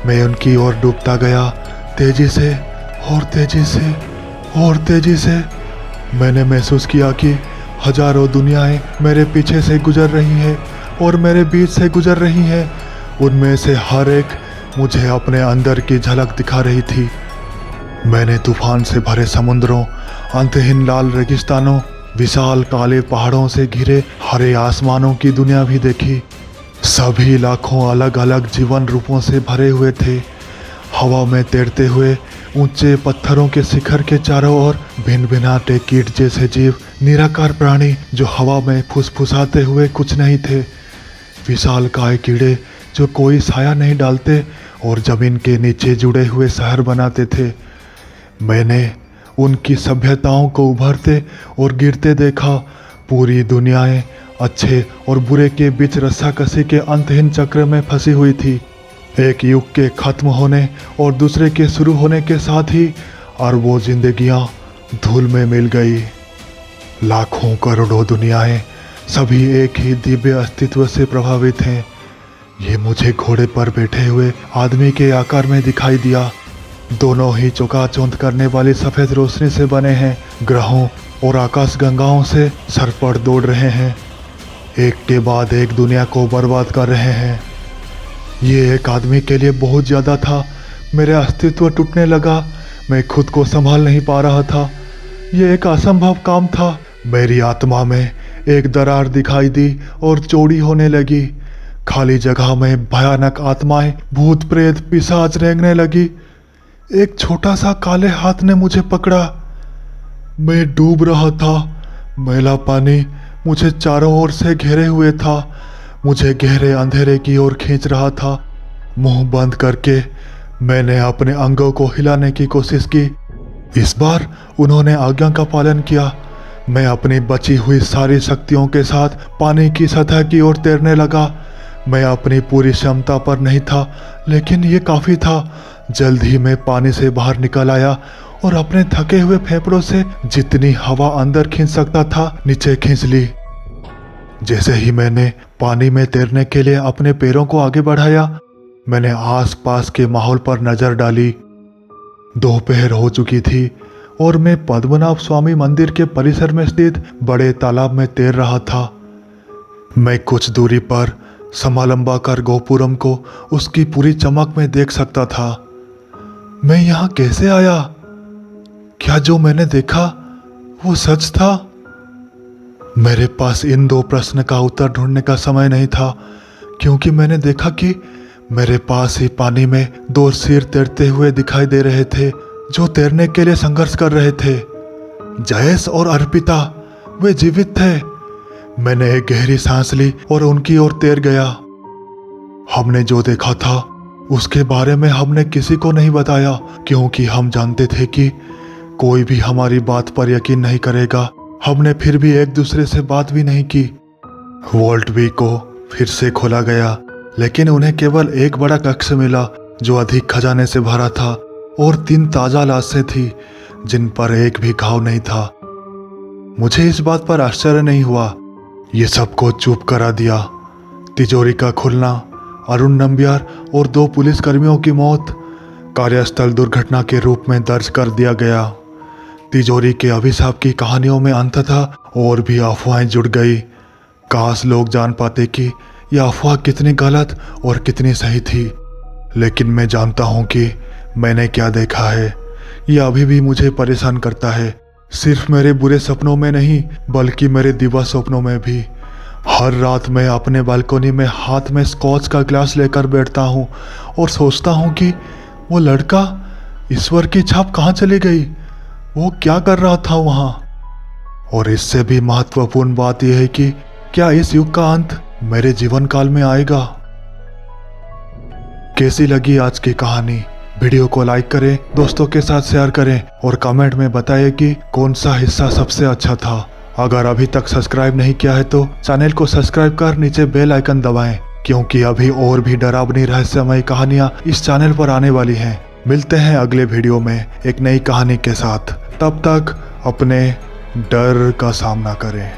A: मैं उनकी ओर डूबता गया, तेजी से और तेजी से और तेजी से। मैंने महसूस किया कि हजारों दुनियाएं मेरे पीछे से गुजर रही हैं और मेरे बीच से गुजर रही हैं। उनमें से हर एक मुझे अपने अंदर की झलक दिखा रही थी। मैंने तूफान से भरे समुद्रों, अंतहीन लाल रेगिस्तानों, विशाल काले पहाड़ों से घिरे हरे आसमानों की दुनिया भी देखी। सभी लाखों अलग अलग जीवन रूपों से भरे हुए थे। हवा में तैरते हुए ऊंचे पत्थरों के शिखर के चारों ओर भिन्न भिन्नाटे कीट जैसे जीव, निराकार प्राणी जो हवा में फुसफुसाते हुए कुछ नहीं थे, विशाल काय कीड़े जो कोई साया नहीं डालते और जमीन के नीचे जुड़े हुए शहर बनाते थे। मैंने उनकी सभ्यताओं को उभरते और गिरते देखा। पूरी दुनियाएं अच्छे और बुरे के बीच रस्साकसी के अंतहीन चक्र में फंसी हुई थी। एक युग के खत्म होने और दूसरे के शुरू होने के साथ ही अरबों जिंदगियां धूल में मिल गई। लाखों करोड़ों दुनियाएं सभी एक ही दिव्य अस्तित्व से प्रभावित हैं। ये मुझे घोड़े पर बैठे हुए आदमी के आकार में दिखाई दिया। दोनों ही चौंकाचौंध करने वाली सफेद रोशनी से बने हैं। ग्रहों और आकाश गंगाओं से सरपट दौड़ रहे हैं, एक के बाद एक दुनिया को बर्बाद कर रहे हैं। ये एक आदमी के लिए बहुत ज़्यादा था। मेरे अस्तित्व टूटने लगा। मैं खुद को संभाल नहीं पा रहा था। ये एक असंभव काम था। मेरी आत्मा में एक दरार दिखाई दी और चौड़ी होने लगी। खाली जगह में भयानक आत्माएं, भूत प्रेत, पिशाच रेंगने लगी। एक छोटा सा काले हाथ ने मुझे पकड़ा। मैं डूब रहा था। मैला पानी मुझे चारों ओर से घेरे हुए था, मुझे गहरे अंधेरे की ओर खींच रहा था। मुंह बंद करके मैंने अपने अंगों को हिलाने की कोशिश की। इस बार उन्होंने आज्ञा का पालन किया। मैं अपनी बची हुई सारी शक्तियों के साथ पानी की सतह की ओर तैरने लगा। मैं अपनी पूरी क्षमता पर नहीं था, लेकिन ये काफ़ी था। जल्द ही मैं पानी से बाहर निकल आया और अपने थके हुए फेफड़ों से जितनी हवा अंदर खींच सकता था नीचे खींच ली। जैसे ही मैंने पानी में तैरने के लिए अपने पैरों को आगे बढ़ाया, मैंने आसपास के माहौल पर नजर डाली। दोपहर हो चुकी थी और मैं पद्मनाभ स्वामी मंदिर के परिसर में स्थित बड़े तालाब में तैर रहा था। मैं कुछ दूरी पर समालंबाकार गोपुरम को उसकी पूरी चमक में देख सकता था। मैं यहाँ कैसे आया? क्या जो मैंने देखा वो सच था? मेरे पास इन दो प्रश्न का उत्तर ढूंढने का समय नहीं था, क्योंकि मैंने देखा कि मेरे पास ही पानी में दो सिर तैरते हुए दिखाई दे रहे थे, जो तैरने के लिए संघर्ष कर रहे थे। जयेश और अर्पिता वे जीवित थे। मैंने एक गहरी सांस ली और उनकी ओर तैर गया। हमने जो देखा था उसके बारे में हमने किसी को नहीं बताया, क्योंकि हम जानते थे कि कोई भी हमारी बात पर यकीन नहीं करेगा। हमने फिर भी एक दूसरे से बात भी नहीं की। वॉल्ट बी को फिर से खोला गया, लेकिन उन्हें केवल एक बड़ा कक्ष मिला जो अधिक खजाने से भरा था, और 3 ताजा लाशें थी जिन पर एक भी घाव नहीं था। मुझे इस बात पर आश्चर्य नहीं हुआ। ये सबको चुप करा दिया। तिजोरी का खुलना, अरुण नंबियार और 2 पुलिसकर्मियों की मौत कार्यस्थल दुर्घटना के रूप में दर्ज कर दिया गया। तिजोरी के अभिशाप की कहानियों में अंततः और भी अफवाहें जुड़ गई। काश लोग जान पाते कि यह अफवाह कितनी गलत और कितनी सही थी। लेकिन मैं जानता हूँ कि मैंने क्या देखा है, यह अभी भी मुझे परेशान करता है। सिर्फ मेरे बुरे सपनों में नहीं, बल्कि मेरे दिवा सपनों में भी। हर रात मैं अपने बालकनी में हाथ में स्कॉच का ग्लास लेकर बैठता हूँ और सोचता हूँ कि वो लड़का, ईश्वर की छाप कहाँ चली गई? वो क्या कर रहा था वहाँ? और इससे भी महत्वपूर्ण बात यह है कि क्या इस युग का अंत मेरे जीवन काल में आएगा? कैसी लगी आज की कहानी? वीडियो को लाइक करें, दोस्तों के साथ शेयर करें और कमेंट में बताइए कि कौन सा हिस्सा सबसे अच्छा था। अगर अभी तक सब्सक्राइब नहीं किया है तो चैनल को सब्सक्राइब कर नीचे बेल आइकन दबाएं, क्योंकि अभी और भी डरावनी रहस्यमय कहानियां इस चैनल पर आने वाली हैं। मिलते हैं अगले वीडियो में एक नई कहानी के साथ। तब तक अपने डर का सामना करें।